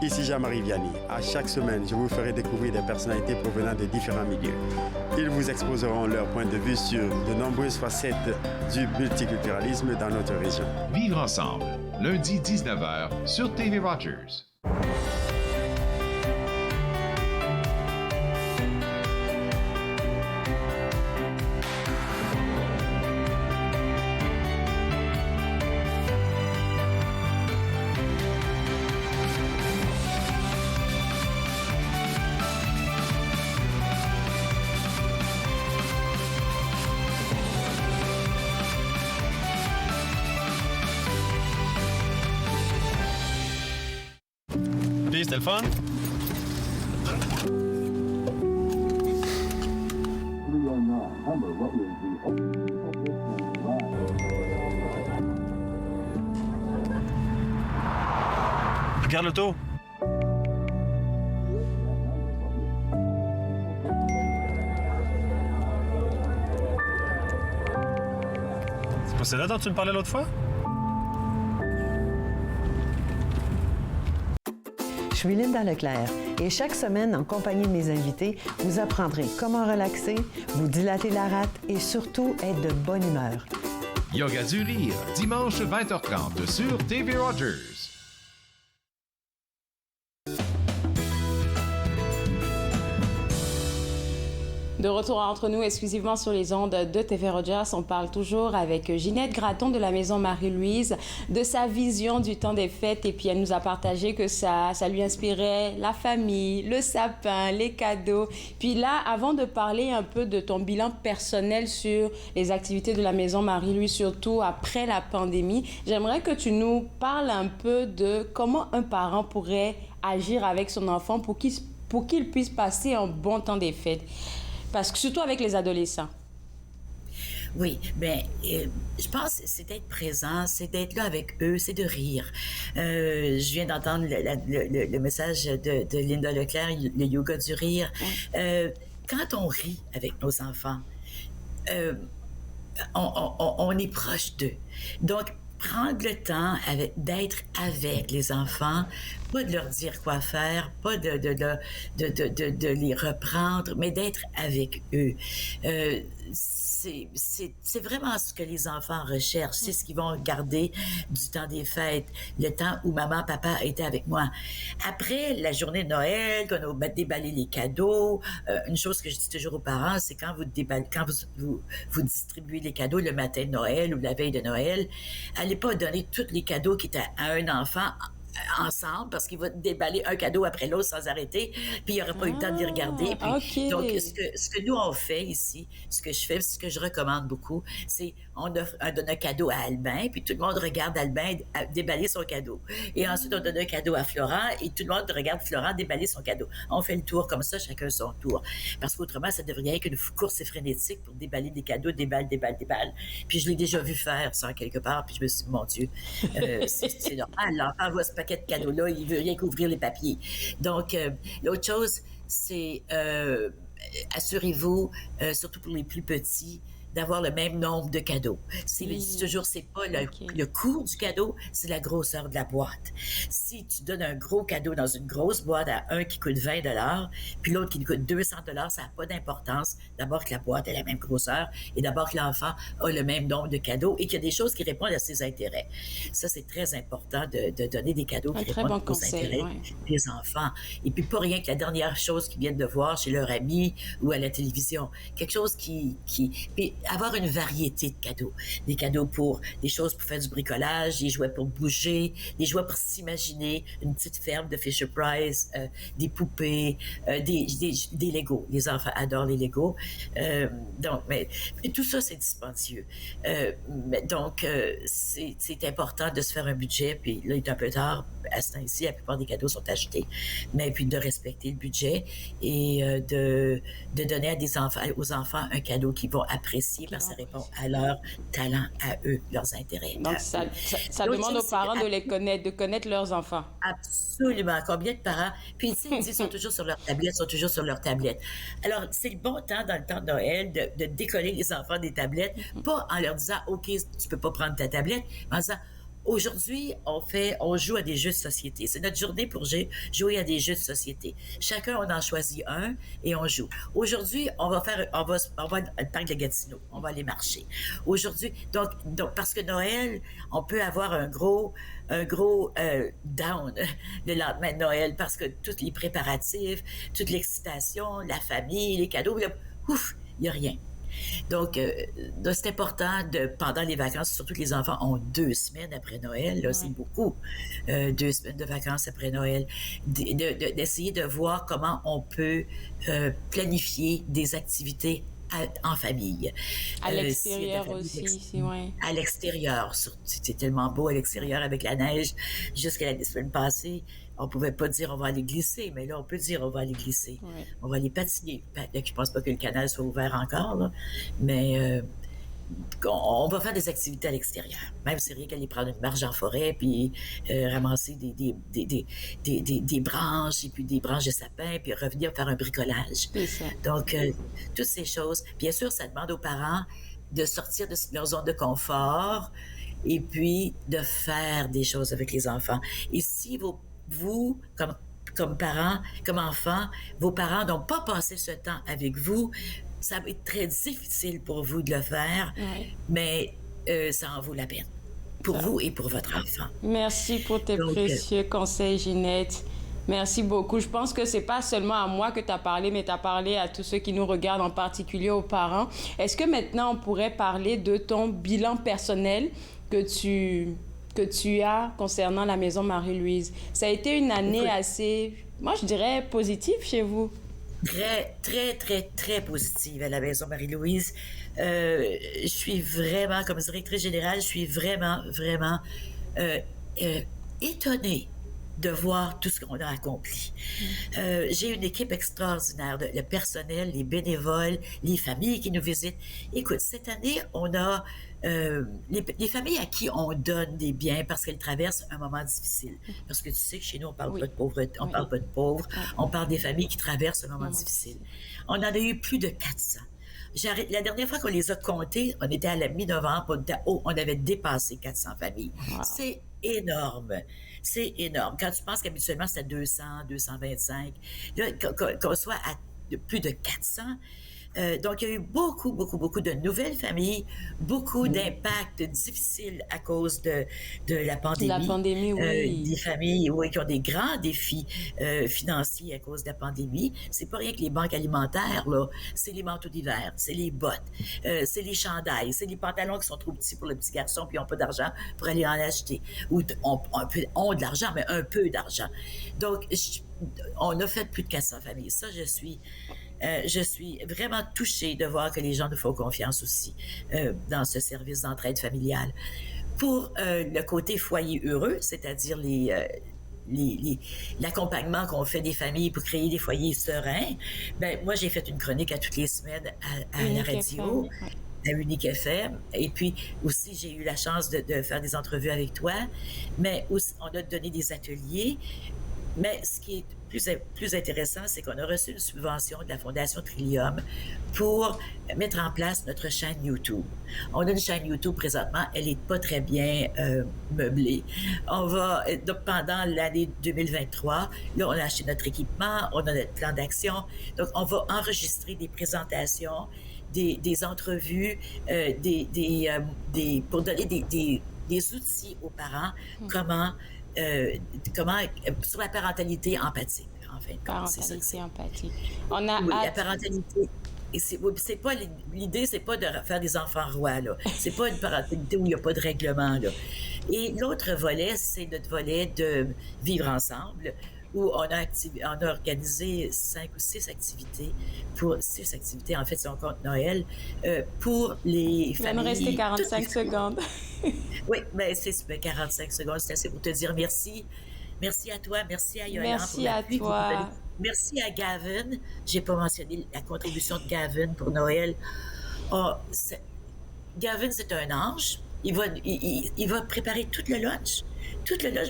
Ici Jean-Marie Vianney. À chaque semaine, je vous ferai découvrir des personnalités provenant de différents milieux. Ils vous exposeront leur point de vue sur de nombreuses facettes du multiculturalisme dans notre région. Vivre ensemble, lundi 19h sur TV Rogers. C'était le fun? Regarde l'auto. C'est pas celle-là dont tu me parlais l'autre fois? Je suis Linda Leclerc et chaque semaine, en compagnie de mes invités, vous apprendrez comment relaxer, vous dilater la rate et surtout être de bonne humeur. Yoga du rire, dimanche 20h30 sur TV Rogers. De retour entre nous exclusivement sur les ondes de TV Rogers, on parle toujours avec Ginette Gratton de la Maison Marie-Louise, de sa vision du temps des fêtes. Et puis elle nous a partagé que ça lui inspirait la famille, le sapin, les cadeaux. Puis là, avant de parler un peu de ton bilan personnel sur les activités de la Maison Marie-Louise, surtout après la pandémie, j'aimerais que tu nous parles un peu de comment un parent pourrait agir avec son enfant pour qu'il puisse passer un bon temps des fêtes. Parce que surtout avec les adolescents. Oui, bien, je pense que c'est d'être présent, c'est d'être là avec eux, c'est de rire. Je viens d'entendre le message de Linda Leclerc, le yoga du rire. Quand on rit avec nos enfants, on est proche d'eux. Donc, prendre le temps d'être avec les enfants pas de leur dire quoi faire, pas de les reprendre, mais d'être avec eux. C'est vraiment ce que les enfants recherchent. C'est ce qu'ils vont garder du temps des fêtes, le temps où maman, papa étaient avec moi. Après la journée de Noël, qu'on a déballé les cadeaux, une chose que je dis toujours aux parents, c'est quand vous distribuez les cadeaux le matin de Noël ou la veille de Noël, allez pas donner tous les cadeaux qui étaient à un enfant ensemble, parce qu'il va déballer un cadeau après l'autre sans arrêter, puis il n'y aura pas eu le temps de les regarder. Puis, donc, ce que nous, on fait ici, ce que je fais, ce que je recommande beaucoup, c'est on donne un cadeau à Albin, puis tout le monde regarde Albin déballer son cadeau. Et ensuite, on donne un cadeau à Florent, et tout le monde regarde Florent déballer son cadeau. On fait le tour comme ça, chacun son tour. Parce qu'autrement, ça devrait être une course frénétique pour déballer des cadeaux, déballe. Puis je l'ai déjà vu faire ça quelque part, puis je me suis dit, mon Dieu, c'est normal, l'enfant voit ce paquet de cadeaux-là, il veut rien qu'ouvrir les papiers. Donc, l'autre chose, c'est assurez-vous, surtout pour les plus petits, d'avoir le même nombre de cadeaux. C'est pas le coût du cadeau, c'est la grosseur de la boîte. Si tu donnes un gros cadeau dans une grosse boîte à un qui coûte 20 $, puis l'autre qui coûte 200 $, ça n'a pas d'importance. D'abord que la boîte ait la même grosseur et d'abord que l'enfant a le même nombre de cadeaux et qu'il y a des choses qui répondent à ses intérêts. Ça, c'est très important de donner des cadeaux qui répondent aux intérêts des enfants. Et puis, pas rien que la dernière chose qu'ils viennent de voir chez leur ami ou à la télévision. Quelque chose qui puis avoir une variété de cadeaux. Des cadeaux pour des choses pour faire du bricolage, des jouets pour bouger, des jouets pour s'imaginer, une petite ferme de Fisher-Price, des poupées, des Legos. Les enfants adorent les Legos. Donc, mais tout ça, c'est dispendieux. Donc, c'est important de se faire un budget, puis là, il est un peu tard. À ce temps-ci, la plupart des cadeaux sont achetés. Mais puis de respecter le budget et de donner aux enfants un cadeau qu'ils vont apprécier parce que ça répond à leur talent, à eux, leurs intérêts. Donc, ça demande aux parents de les connaître, de connaître leurs enfants. Absolument. Combien de parents? Puis, ils sont toujours sur leur tablette, Alors, c'est le bon temps, dans le temps de Noël, de décoller les enfants des tablettes, pas en leur disant, OK, tu peux pas prendre ta tablette, mais en disant, aujourd'hui, on joue à des jeux de société. C'est notre journée pour jouer à des jeux de société. Chacun, on en choisit un et on joue. Aujourd'hui, on va au parc de Gatineau. On va aller marcher. Aujourd'hui, donc, parce que Noël, on peut avoir un gros down le lendemain de Noël parce que tous les préparatifs, toute l'excitation, la famille, les cadeaux, il n'y a rien. Donc, c'est important pendant les vacances, surtout que les enfants ont 2 semaines après Noël, là, c'est beaucoup, 2 semaines de vacances après Noël, d'essayer de voir comment on peut planifier des activités en famille. À l'extérieur aussi, oui. À l'extérieur, c'est tellement beau à l'extérieur avec la neige. Jusqu'à la semaine passée, on pouvait pas dire on va aller glisser, mais là, on peut dire on va aller glisser. Oui. On va aller patiner. Je pense pas que le canal soit ouvert encore, là, mais on va faire des activités à l'extérieur. Même c'est rien qu'aller prendre une marche en forêt, puis ramasser des branches, et puis des branches de sapin, puis revenir faire un bricolage. Donc, toutes ces choses. Bien sûr, ça demande aux parents de sortir de leur zone de confort et puis de faire des choses avec les enfants. Et si vous, comme parents, comme enfants, vos parents n'ont pas passé ce temps avec vous, ça va être très difficile pour vous de le faire, mais ça en vaut la peine, pour vous et pour votre enfant. Merci pour tes précieux conseils, Ginette. Merci beaucoup. Je pense que c'est pas seulement à moi que tu as parlé, mais tu as parlé à tous ceux qui nous regardent, en particulier aux parents. Est-ce que maintenant, on pourrait parler de ton bilan personnel que tu as concernant la Maison Marie-Louise? Ça a été une année assez, moi je dirais, positive chez vous. Très, très, très, très positive à la Maison Marie-Louise. Je suis vraiment, comme directrice générale, je suis vraiment, vraiment étonnée de voir tout ce qu'on a accompli. J'ai une équipe extraordinaire, le personnel, les bénévoles, les familles qui nous visitent. Écoute, cette année, on a les familles à qui on donne des biens parce qu'elles traversent un moment difficile. Parce que tu sais que chez nous, on parle pas de pauvreté, on parle pas de pauvres, on parle des familles qui traversent un moment difficile. On en a eu plus de 400. La dernière fois qu'on les a comptés, on était à la mi-novembre, on avait dépassé 400 familles. Wow. C'est énorme. C'est énorme. Quand tu penses qu'habituellement, c'était 200, 225, là, qu'on soit à plus de 400... donc, il y a eu beaucoup de nouvelles familles, beaucoup d'impacts difficiles à cause de la pandémie. La pandémie, oui. Des familles, oui, qui ont des grands défis financiers à cause de la pandémie. C'est pas rien que les banques alimentaires, là. C'est les manteaux d'hiver, c'est les bottes, c'est les chandails, c'est les pantalons qui sont trop petits pour le petit garçon puis ils n'ont pas d'argent pour aller en acheter. Ou ont de l'argent, mais un peu d'argent. Donc, on a fait plus de 400 familles. Ça, je suis vraiment touchée de voir que les gens nous font confiance aussi dans ce service d'entraide familiale. Pour le côté foyer heureux, c'est-à-dire l'accompagnement qu'on fait des familles pour créer des foyers sereins, ben moi, j'ai fait une chronique à toutes les semaines à la radio, à Unique FM. Et puis aussi, j'ai eu la chance de faire des entrevues avec toi, mais aussi, on a donné des ateliers. Mais ce qui est plus intéressant, c'est qu'on a reçu une subvention de la Fondation Trillium pour mettre en place notre chaîne YouTube. On a une chaîne YouTube présentement, elle n'est pas très bien meublée. Donc pendant l'année 2023, là, on a acheté notre équipement, on a notre plan d'action. Donc, on va enregistrer des présentations, des entrevues, pour donner des outils aux parents, comment sur la parentalité empathique, en fait. Parentalité empathique. La parentalité. Et c'est pas l'idée, c'est pas de faire des enfants rois, là. C'est pas une parentalité où il n'y a pas de règlement, là. Et l'autre volet, c'est notre volet de vivre ensemble, où on a organisé 5 ou 6 activités, en fait, si on compte Noël, pour les familles. Il va me rester 45 secondes. Oui, mais c'est 45 secondes, c'est assez pour te dire merci. Merci à toi, merci à Yolan. Merci à toi. Merci à Gavin. J'ai pas mentionné la contribution de Gavin pour Noël. Gavin, c'est un ange. Il va préparer tout le lunch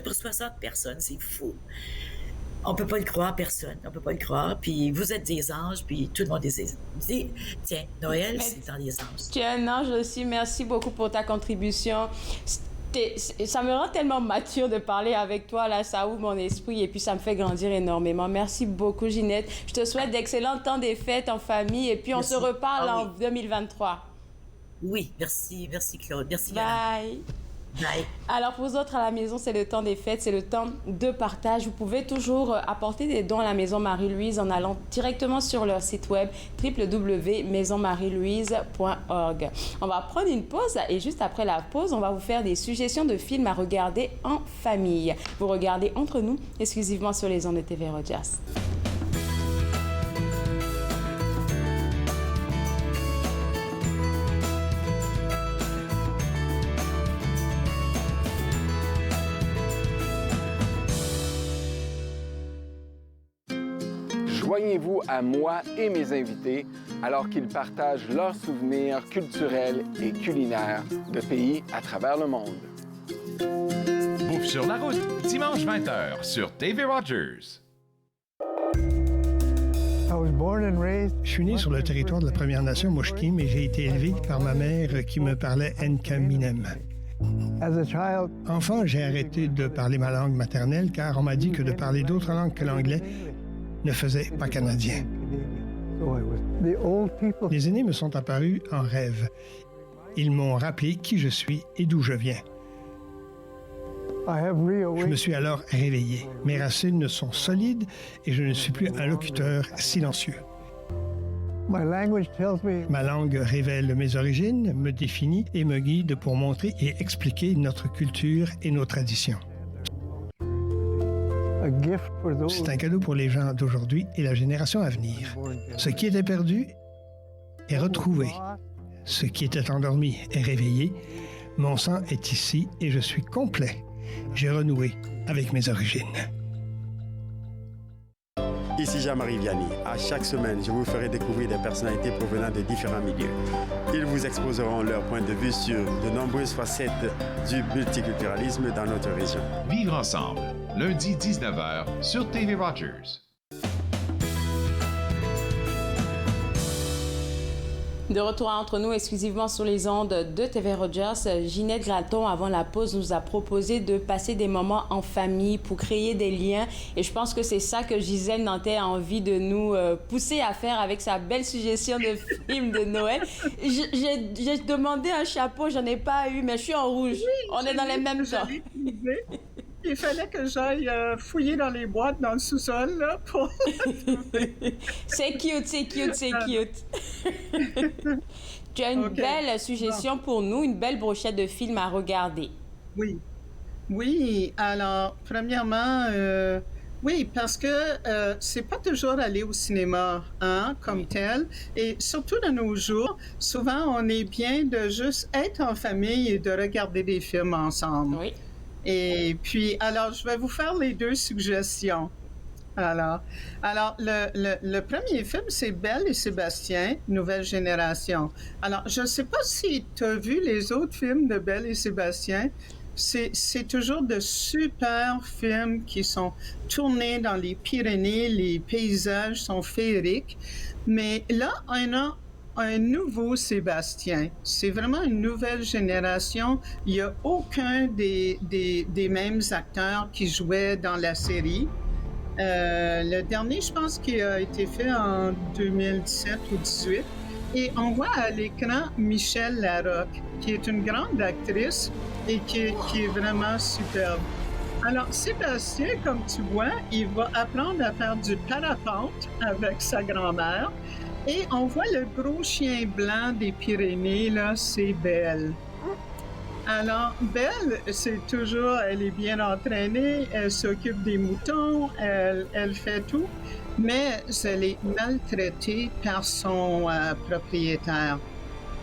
pour 60 personnes. C'est fou. On peut pas le croire, personne. On peut pas le croire. Puis vous êtes des anges, puis tout le monde est des anges. Tiens, Noël, c'est dans les anges. Tu es un ange aussi. Merci beaucoup pour ta contribution. Ça me rend tellement mature de parler avec toi, là, ça ouvre mon esprit et puis ça me fait grandir énormément. Merci beaucoup, Ginette. Je te souhaite d'excellents temps des fêtes en famille et puis on se reparle en 2023. Oui, merci Claude. Merci, Bye. Bye. Alors, pour vous autres à la maison, c'est le temps des fêtes, c'est le temps de partage. Vous pouvez toujours apporter des dons à la Maison Marie-Louise en allant directement sur leur site web www.maisonmarielouise.org. On va prendre une pause et juste après la pause, on va vous faire des suggestions de films à regarder en famille. Vous regardez Entre nous, exclusivement sur les ondes de TV Rogers. Joignez-vous à moi et mes invités alors qu'ils partagent leurs souvenirs culturels et culinaires de pays à travers le monde. Bouffe sur la route, dimanche 20h sur TV Rogers. Je suis né sur le territoire de la Première Nation Musqueam, mais j'ai été élevé par ma mère qui me parlait Nkaminem. Enfant, j'ai arrêté de parler ma langue maternelle car on m'a dit que de parler d'autres langues que l'anglais ne faisait pas canadien. Les aînés me sont apparus en rêve. Ils m'ont rappelé qui je suis et d'où je viens. Je me suis alors réveillé. Mes racines sont solides et je ne suis plus un locuteur silencieux. Ma langue révèle mes origines, me définit et me guide pour montrer et expliquer notre culture et nos traditions. C'est un cadeau pour les gens d'aujourd'hui et la génération à venir. Ce qui était perdu est retrouvé. Ce qui était endormi est réveillé. Mon sang est ici et je suis complet. J'ai renoué avec mes origines. Ici Jean-Marie Vianney. À chaque semaine, je vous ferai découvrir des personnalités provenant de différents milieux. Ils vous exposeront leur point de vue sur de nombreuses facettes du multiculturalisme dans notre région. Vivre ensemble, lundi 19h sur TV Rogers. De retour entre nous exclusivement sur les ondes de TV Rogers, Ginette Gratton, avant la pause, nous a proposé de passer des moments en famille pour créer des liens. Et je pense que c'est ça que Gisèle Nantais a envie de nous pousser à faire avec sa belle suggestion de film de Noël. J'ai demandé un chapeau, j'en ai pas eu, mais je suis en rouge. Oui, on est dans les mêmes temps. Il fallait que j'aille fouiller dans les boîtes dans le sous-sol là, pour... C'est cute, c'est cute, c'est cute. Tu as une belle suggestion pour nous, une belle brochette de films à regarder. Oui. Oui, alors, premièrement, oui, parce que c'est pas toujours aller au cinéma, hein, comme tel. Et surtout de nos jours, souvent, on est bien de juste être en famille et de regarder des films ensemble. Oui. Et puis, alors, je vais vous faire les deux suggestions. Alors le premier film, c'est Belle et Sébastien, Nouvelle Génération. Alors, je ne sais pas si tu as vu les autres films de Belle et Sébastien. C'est toujours de super films qui sont tournés dans les Pyrénées. Les paysages sont féeriques. Mais là, on a un nouveau Sébastien. C'est vraiment une nouvelle génération. Il n'y a aucun des mêmes acteurs qui jouaient dans la série. Le dernier, je pense qu'il a été fait en 2017 ou 2018. Et on voit à l'écran Michel Larocque, qui est une grande actrice et qui est vraiment superbe. Alors, Sébastien, comme tu vois, il va apprendre à faire du parapente avec sa grand-mère. Et on voit le gros chien blanc des Pyrénées, là, c'est Belle. Alors, Belle, elle est bien entraînée, elle s'occupe des moutons, elle fait tout, mais elle est maltraitée par son propriétaire.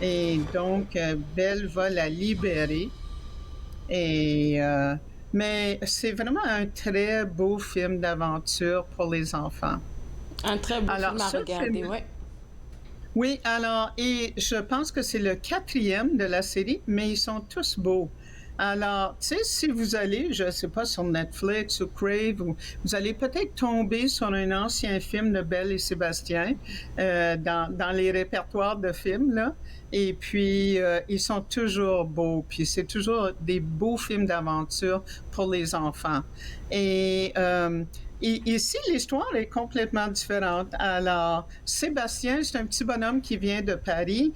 Et donc, Belle va la libérer. Mais c'est vraiment un très beau film d'aventure pour les enfants. Un très beau film à regarder, oui. Oui, alors, et je pense que c'est le 4e de la série, mais ils sont tous beaux. Alors, tu sais, si vous allez, je ne sais pas, sur Netflix ou Crave, vous allez peut-être tomber sur un ancien film de Belle et Sébastien dans les répertoires de films, là. Et puis, ils sont toujours beaux. Puis, c'est toujours des beaux films d'aventure pour les enfants. Et ici, l'histoire est complètement différente. Alors, Sébastien, c'est un petit bonhomme qui vient de Paris.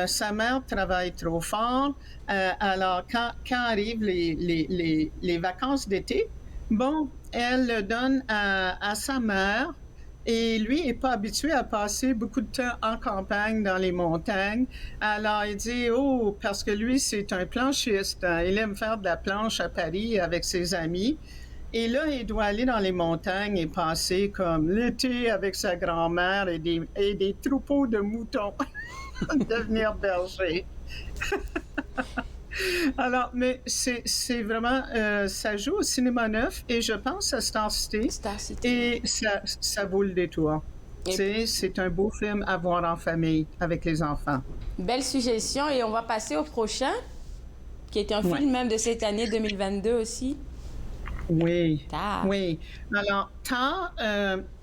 Sa mère travaille trop fort. Alors, quand arrivent les vacances d'été, bon, elle le donne à sa mère. Et lui n'est pas habitué à passer beaucoup de temps en campagne, dans les montagnes. Alors, il dit, parce que lui, c'est un planchiste. Hein. Il aime faire de la planche à Paris avec ses amis. Et là, il doit aller dans les montagnes et passer comme l'été avec sa grand-mère et des troupeaux de moutons, devenir berger. Alors, mais c'est vraiment, ça joue au Cinéma Neuf et je pense à Star City. Et ça vaut le détour. C'est un beau film à voir en famille avec les enfants. Belle suggestion et on va passer au prochain, qui est un film même de cette année 2022 aussi. Oui, oui. Alors,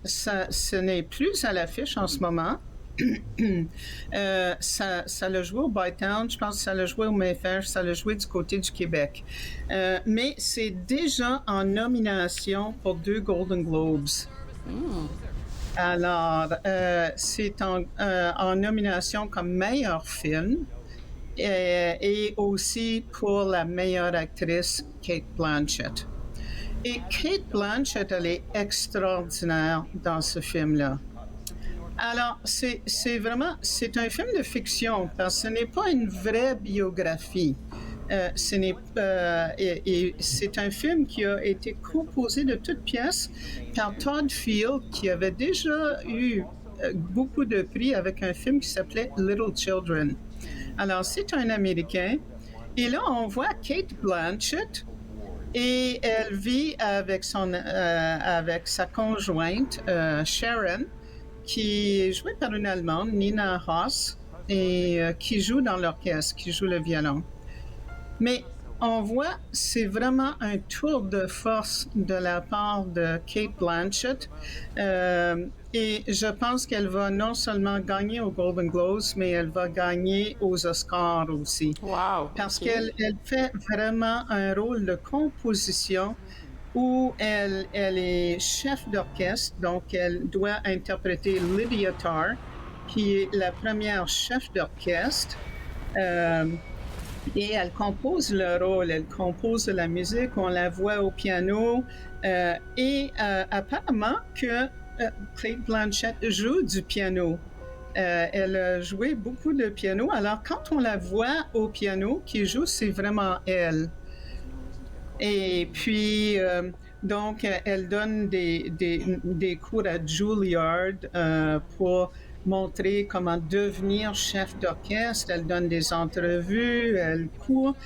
ce n'est plus à l'affiche en ce moment. Ça l'a joué au Bytown, je pense que ça l'a joué au Mayfair, ça l'a joué du côté du Québec. Mais c'est déjà en nomination pour 2 Golden Globes. Alors, c'est en nomination comme meilleur film et aussi pour la meilleure actrice, Cate Blanchett. Et Cate Blanchett, elle est extraordinaire dans ce film-là. Alors, c'est un film de fiction, parce que ce n'est pas une vraie biographie. C'est un film qui a été composé de toutes pièces par Todd Field, qui avait déjà eu beaucoup de prix avec un film qui s'appelait Little Children. Alors, c'est un Américain. Et là, on voit Cate Blanchett, et elle vit avec sa conjointe, Sharon, qui est jouée par une Allemande, Nina Haas, et qui joue dans l'orchestre, qui joue le violon. Mais on voit, c'est vraiment un tour de force de la part de Cate Blanchett. Et je pense qu'elle va non seulement gagner aux Golden Globes, mais elle va gagner aux Oscars aussi. Wow! Parce qu'elle fait vraiment un rôle de composition où elle est chef d'orchestre, donc elle doit interpréter Lydia Tarr, qui est la première chef d'orchestre. Et elle compose le rôle, elle compose de la musique, on la voit au piano. Et apparemment que Cate Blanchett joue du piano. Elle a joué beaucoup de piano. Alors, quand on la voit au piano qui joue, c'est vraiment elle. Et puis, donc, elle donne des cours à Juilliard pour montrer comment devenir chef d'orchestre. Elle donne des entrevues, elle court.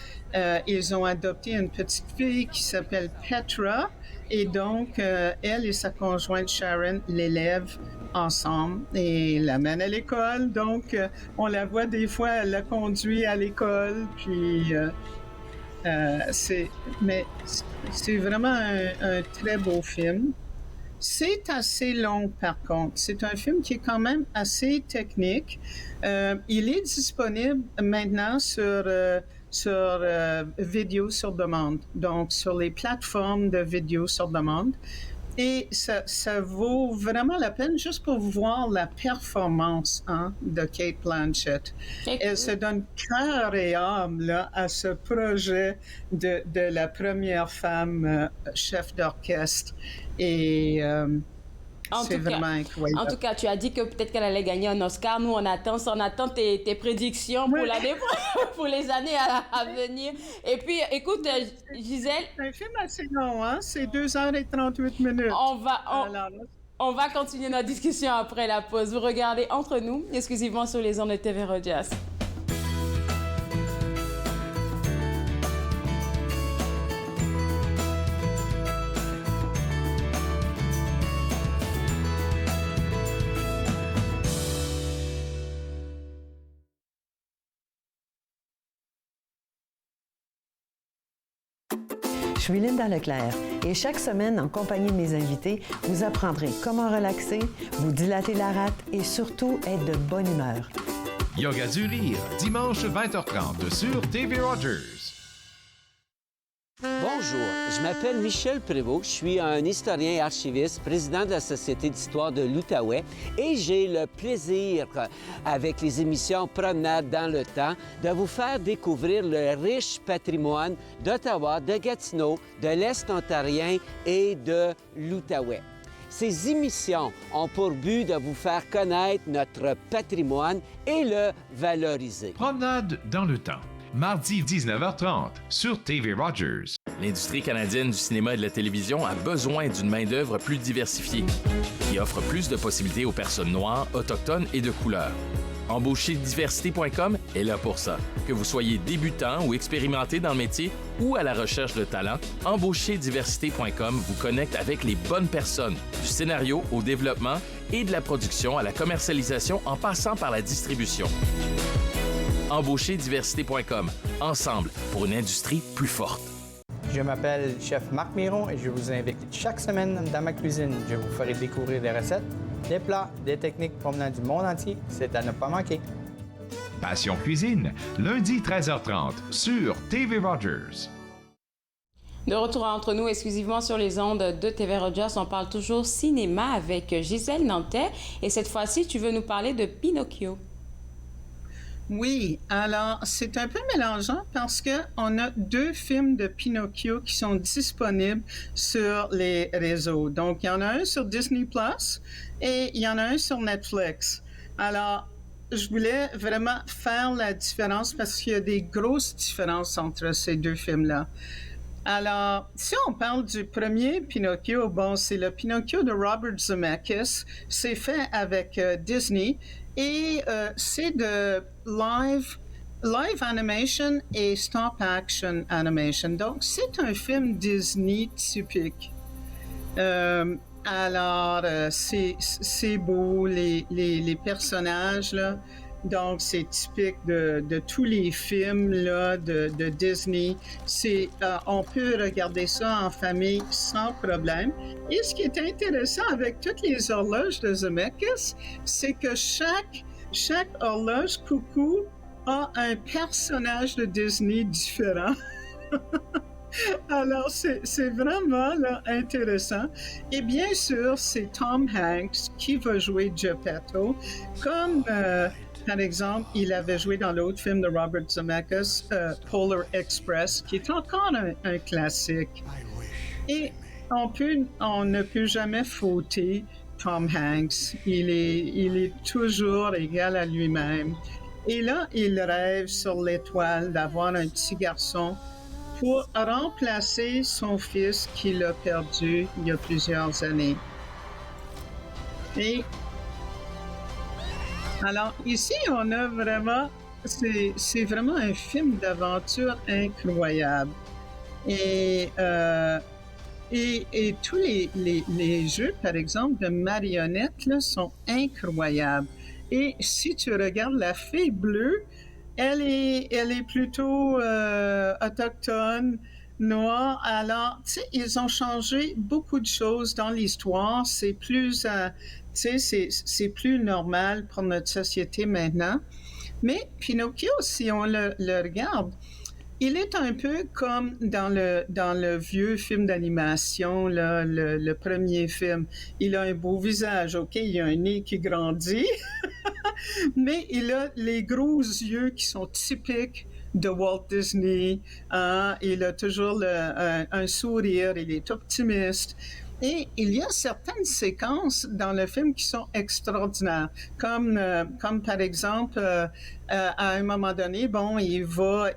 Ils ont adopté une petite fille qui s'appelle Petra. Et donc, elle et sa conjointe Sharon l'élèvent ensemble et l'amènent à l'école. Donc, on la voit des fois, elle la conduit à l'école. Puis, c'est vraiment un très beau film. C'est assez long, par contre. C'est un film qui est quand même assez technique. Il est disponible maintenant sur vidéo sur demande, donc sur les plateformes de vidéo sur demande. Et ça vaut vraiment la peine juste pour voir la performance de Cate Blanchett. Elle se donne cœur et âme là, à ce projet de la première femme chef d'orchestre. Et c'est vraiment incroyable. En tout cas, tu as dit que peut-être qu'elle allait gagner un Oscar. Nous, on attend tes prédictions pour l'année, pour les années à venir. Et puis, écoute, Gisèle... C'est un film assez long, hein? C'est 2h38 minutes. On va continuer notre discussion après la pause. Vous regardez Entre nous, exclusivement sur les ondes de TV Rogers. Je suis Linda Leclerc et chaque semaine, en compagnie de mes invités, vous apprendrez comment relaxer, vous dilater la rate et surtout être de bonne humeur. Yoga du rire, dimanche 20h30 sur TV Rogers. Bonjour, je m'appelle Michel Prévost, je suis un historien et archiviste, président de la Société d'histoire de l'Outaouais et j'ai le plaisir, avec les émissions Promenade dans le temps, de vous faire découvrir le riche patrimoine d'Ottawa, de Gatineau, de l'Est ontarien et de l'Outaouais. Ces émissions ont pour but de vous faire connaître notre patrimoine et le valoriser. Promenade dans le temps. Mardi 19h30 sur TV Rogers. L'industrie canadienne du cinéma et de la télévision a besoin d'une main-d'œuvre plus diversifiée, qui offre plus de possibilités aux personnes noires, autochtones et de couleur. Embaucherdiversité.com est là pour ça. Que vous soyez débutant ou expérimenté dans le métier ou à la recherche de talent, Embaucherdiversité.com vous connecte avec les bonnes personnes, du scénario au développement et de la production à la commercialisation en passant par la distribution. Embaucherdiversité.com. Ensemble pour une industrie plus forte. Je m'appelle Chef Marc Miron et je vous invite chaque semaine dans ma cuisine. Je vous ferai découvrir des recettes, des plats, des techniques provenant du monde entier. C'est à ne pas manquer. Passion Cuisine, lundi 13h30 sur TV Rogers. De retour entre nous exclusivement sur les ondes de TV Rogers, on parle toujours cinéma avec Gisèle Nantais. Et cette fois-ci, tu veux nous parler de Pinocchio. Oui, alors c'est un peu mélangeant parce qu'on a 2 films de Pinocchio qui sont disponibles sur les réseaux. Donc, il y en a un sur Disney+ et il y en a un sur Netflix. Alors, je voulais vraiment faire la différence parce qu'il y a des grosses différences entre ces 2 films-là. Alors, si on parle du premier Pinocchio, bon, c'est le Pinocchio de Robert Zemeckis. C'est fait avec Disney. Et c'est de live animation et stop action animation. Donc, c'est un film Disney typique. Alors, c'est beau, les personnages, là. Donc, c'est typique de tous les films là, de Disney. On peut regarder ça en famille sans problème. Et ce qui est intéressant avec toutes les horloges de Zemeckis, c'est que chaque horloge coucou a un personnage de Disney différent. Alors, c'est vraiment là, intéressant. Et bien sûr, c'est Tom Hanks qui va jouer Geppetto, comme par exemple, il avait joué dans l'autre film de Robert Zemeckis, Polar Express, qui est encore un classique. Et on ne peut jamais fauter Tom Hanks. Il est toujours égal à lui-même. Et là, il rêve sur l'étoile d'avoir un petit garçon pour remplacer son fils qu'il a perdu il y a plusieurs années. Et alors ici, on a vraiment, c'est vraiment un film d'aventure incroyable. Et tous les jeux, par exemple, de marionnettes là, sont incroyables. Et si tu regardes la fée bleue, elle est plutôt autochtone, noire. Alors, tu sais, ils ont changé beaucoup de choses dans l'histoire. C'est plus, c'est plus normal pour notre société maintenant. Mais Pinocchio, si on le regarde, il est un peu comme dans le vieux film d'animation, là, le premier film. Il a un beau visage, OK, il a un nez qui grandit, mais il a les gros yeux qui sont typiques de Walt Disney. Hein? Il a toujours un sourire, il est optimiste. Et il y a certaines séquences dans le film qui sont extraordinaires, comme par exemple, à un moment donné, bon, il va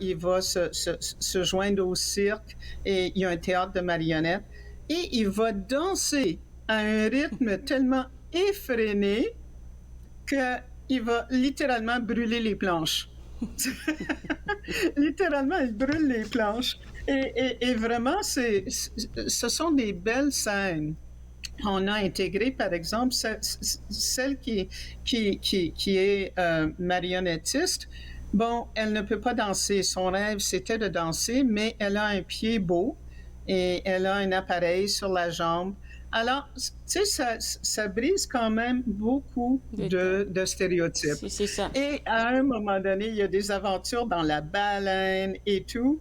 se joindre au cirque et il y a un théâtre de marionnettes et il va danser à un rythme tellement effréné qu'il va littéralement brûler les planches. Littéralement, il brûle les planches. Et vraiment, ce sont des belles scènes. On a intégré, par exemple, celle qui est marionnettiste. Bon, elle ne peut pas danser. Son rêve, c'était de danser, mais elle a un pied beau et elle a un appareil sur la jambe. Alors, tu sais, ça brise quand même beaucoup de stéréotypes. C'est ça. Et à un moment donné, il y a des aventures dans la baleine et tout.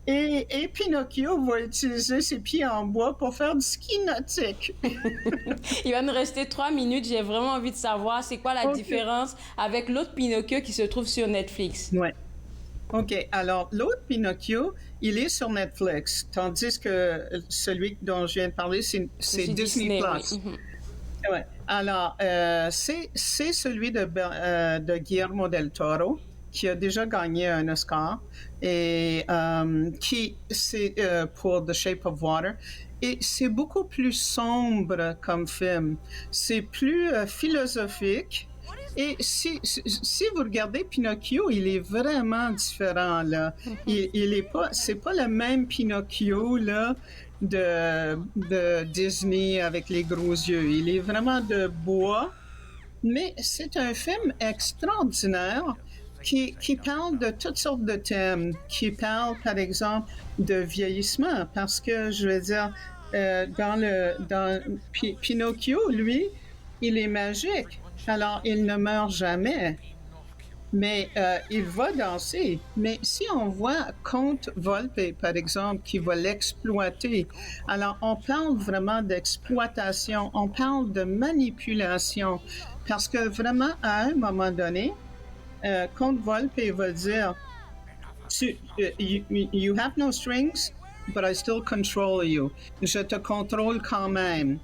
Et Pinocchio va utiliser ses pieds en bois pour faire du ski nautique. Il va nous rester 3 minutes. J'ai vraiment envie de savoir c'est quoi la différence avec l'autre Pinocchio qui se trouve sur Netflix. Oui. OK. Alors, l'autre Pinocchio, il est sur Netflix, tandis que celui dont je viens de parler, c'est Disney+. Oui. Ouais. Alors, c'est celui de Guillermo del Toro, qui a déjà gagné un Oscar, et c'est pour The Shape of Water. Et c'est beaucoup plus sombre comme film. C'est plus philosophique. Et si vous regardez Pinocchio, il est vraiment différent, là. C'est pas le même Pinocchio, là, de Disney avec les gros yeux. Il est vraiment de bois. Mais c'est un film extraordinaire qui parle de toutes sortes de thèmes, qui parle, par exemple, de vieillissement, parce que, je veux dire, Pinocchio, lui, il est magique, alors il ne meurt jamais, mais il va danser. Mais si on voit Comte Volpe, par exemple, qui va l'exploiter, alors on parle vraiment d'exploitation, on parle de manipulation, parce que vraiment, à un moment donné, Comte Volpe va dire you have no strings, but I still control you. Je te contrôle quand même.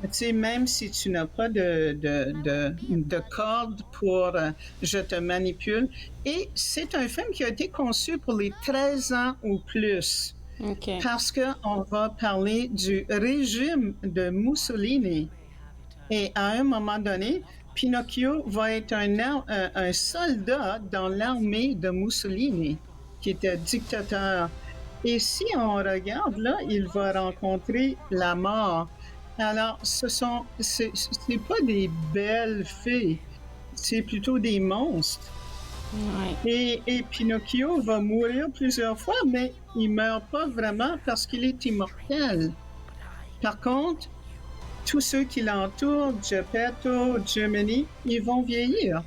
Tu sais, même si tu n'as pas de cordes pour je te manipule. Et c'est un film qui a été conçu pour les 13 ans ou plus. Okay. Parce qu'on va parler du régime de Mussolini. Et à un moment donné, Pinocchio va être un soldat dans l'armée de Mussolini, qui était dictateur. Et si on regarde, là, il va rencontrer la mort. Alors, c'est pas des belles fées. c'est plutôt des monstres. Ouais. Et Pinocchio va mourir plusieurs fois, mais il meurt pas vraiment parce qu'il est immortel. Par contre, tous ceux qui l'entourent, Geppetto, Gemini, ils vont vieillir.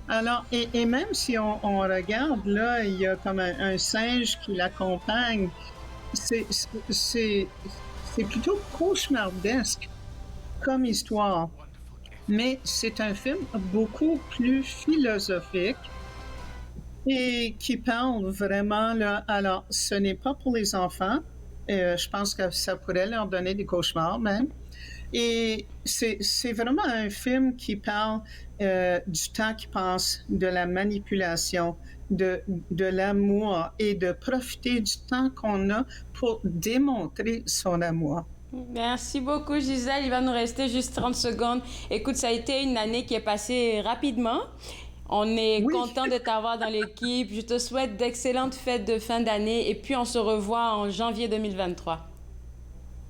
Alors, et même si on regarde, là, il y a comme un singe qui l'accompagne, c'est plutôt cauchemardesque comme histoire. Mais c'est un film beaucoup plus philosophique et qui parle vraiment, là, alors, ce n'est pas pour les enfants. Je pense que ça pourrait leur donner des cauchemars même. Et c'est vraiment un film qui parle du temps qui passe, de la manipulation, de l'amour et de profiter du temps qu'on a pour démontrer son amour. Merci beaucoup, Gisèle. Il va nous rester juste 30 secondes. Écoute, ça a été une année qui est passée rapidement. On est content de t'avoir dans l'équipe. Je te souhaite d'excellentes fêtes de fin d'année et puis on se revoit en janvier 2023.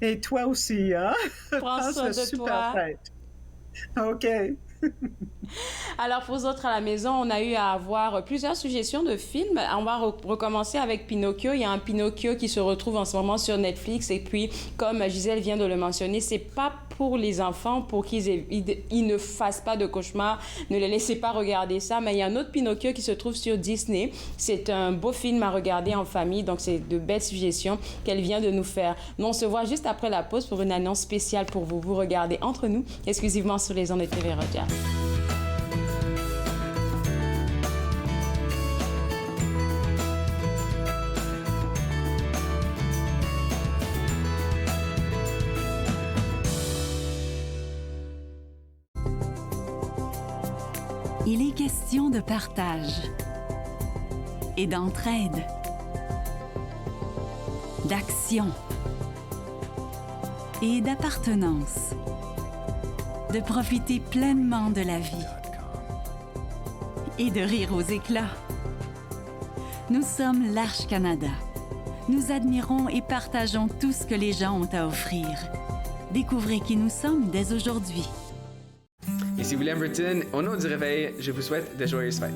Et toi aussi, hein? Prends soin de toi. Fête. OK. Alors, pour vous autres à la maison, on a eu à avoir plusieurs suggestions de films. On va recommencer avec Pinocchio. Il y a un Pinocchio qui se retrouve en ce moment sur Netflix. Et puis, comme Gisèle vient de le mentionner, c'est pas pour les enfants, pour qu'ils ne fassent pas de cauchemars. Ne les laissez pas regarder ça. Mais il y a un autre Pinocchio qui se trouve sur Disney. C'est un beau film à regarder en famille. Donc, c'est de belles suggestions qu'elle vient de nous faire. Nous, on se voit juste après la pause pour une annonce spéciale pour vous. Vous regardez Entre nous, exclusivement sur les ondes de TV Rogers. Il est question de partage et d'entraide, d'action et d'appartenance, de profiter pleinement de la vie et de rire aux éclats. Nous sommes l'Arche Canada. Nous admirons et partageons tout ce que les gens ont à offrir. Découvrez qui nous sommes dès aujourd'hui. Ici William Burton. Au nom du Réveil, je vous souhaite de joyeuses fêtes.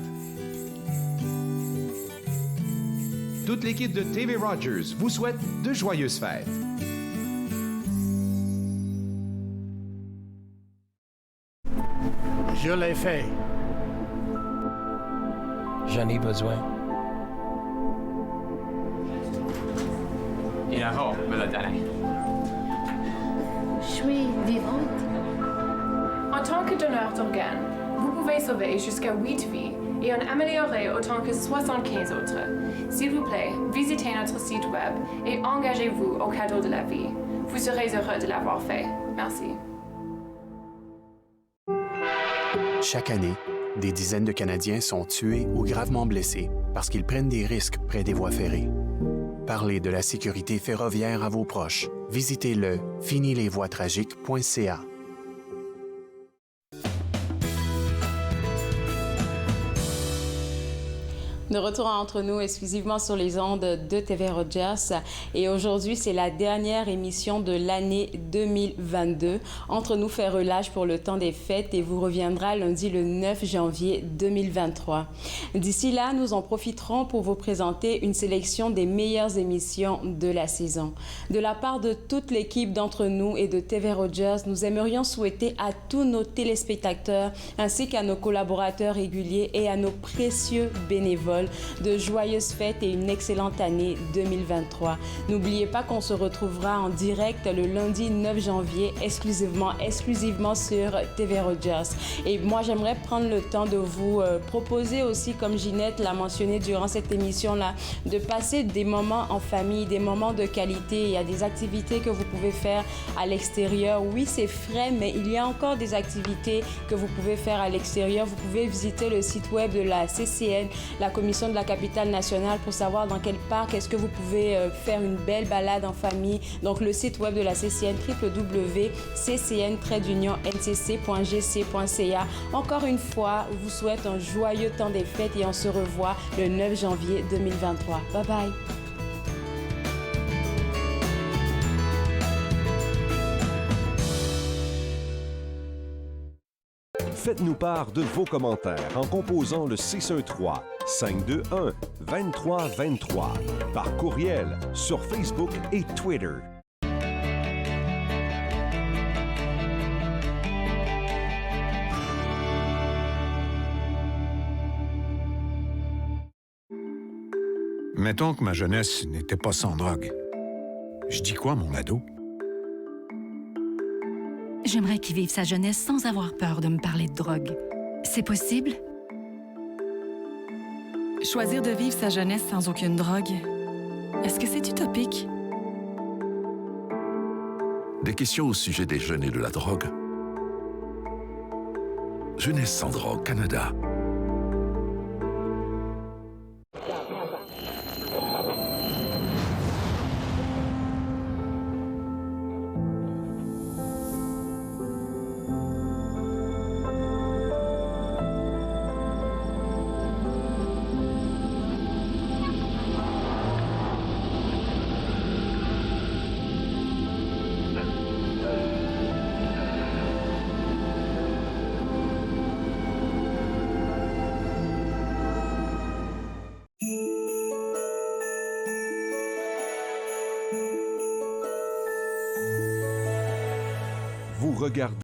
Toute l'équipe de TV Rogers vous souhaite de joyeuses fêtes. Je l'ai fait. J'en ai besoin. Je suis vivante. En tant que donneur d'organes, vous pouvez sauver jusqu'à 8 vies et en améliorer autant que 75 autres. S'il vous plaît, visitez notre site web et engagez-vous au cadeau de la vie. Vous serez heureux de l'avoir fait. Merci. Chaque année, des dizaines de Canadiens sont tués ou gravement blessés parce qu'ils prennent des risques près des voies ferrées. Parlez de la sécurité ferroviaire à vos proches. Visitez le finilesvoiestragiques.ca. De retour Entre nous, exclusivement sur les ondes de TV Rogers. Et aujourd'hui, c'est la dernière émission de l'année 2022. Entre nous fait relâche pour le temps des fêtes et vous reviendra lundi le 9 janvier 2023. D'ici là, nous en profiterons pour vous présenter une sélection des meilleures émissions de la saison. De la part de toute l'équipe d'Entre nous et de TV Rogers, nous aimerions souhaiter à tous nos téléspectateurs ainsi qu'à nos collaborateurs réguliers et à nos précieux bénévoles de joyeuses fêtes et une excellente année 2023. N'oubliez pas qu'on se retrouvera en direct le lundi 9 janvier exclusivement sur TV Rogers. Et moi, j'aimerais prendre le temps de vous proposer aussi, comme Ginette l'a mentionné durant cette émission-là, de passer des moments en famille, des moments de qualité. Il y a des activités que vous pouvez faire à l'extérieur. Oui, c'est frais, mais il y a encore des activités que vous pouvez faire à l'extérieur. Vous pouvez visiter le site web de la CCN, la Commission de la capitale nationale, pour savoir dans quel parc est-ce que vous pouvez faire une belle balade en famille. Donc le site web de la CCN, www.ccn-ncc.gc.ca. Encore une fois, je vous souhaite un joyeux temps des fêtes et on se revoit le 9 janvier 2023. Bye bye! Faites-nous part de vos commentaires en composant le 613-521-2323 par courriel sur Facebook et Twitter. Mettons que ma jeunesse n'était pas sans drogue. Je dis quoi, mon ado? J'aimerais qu'il vive sa jeunesse sans avoir peur de me parler de drogue. C'est possible? Choisir de vivre sa jeunesse sans aucune drogue, est-ce que c'est utopique? Des questions au sujet des jeunes et de la drogue. Jeunesse sans drogue Canada. Vous regardez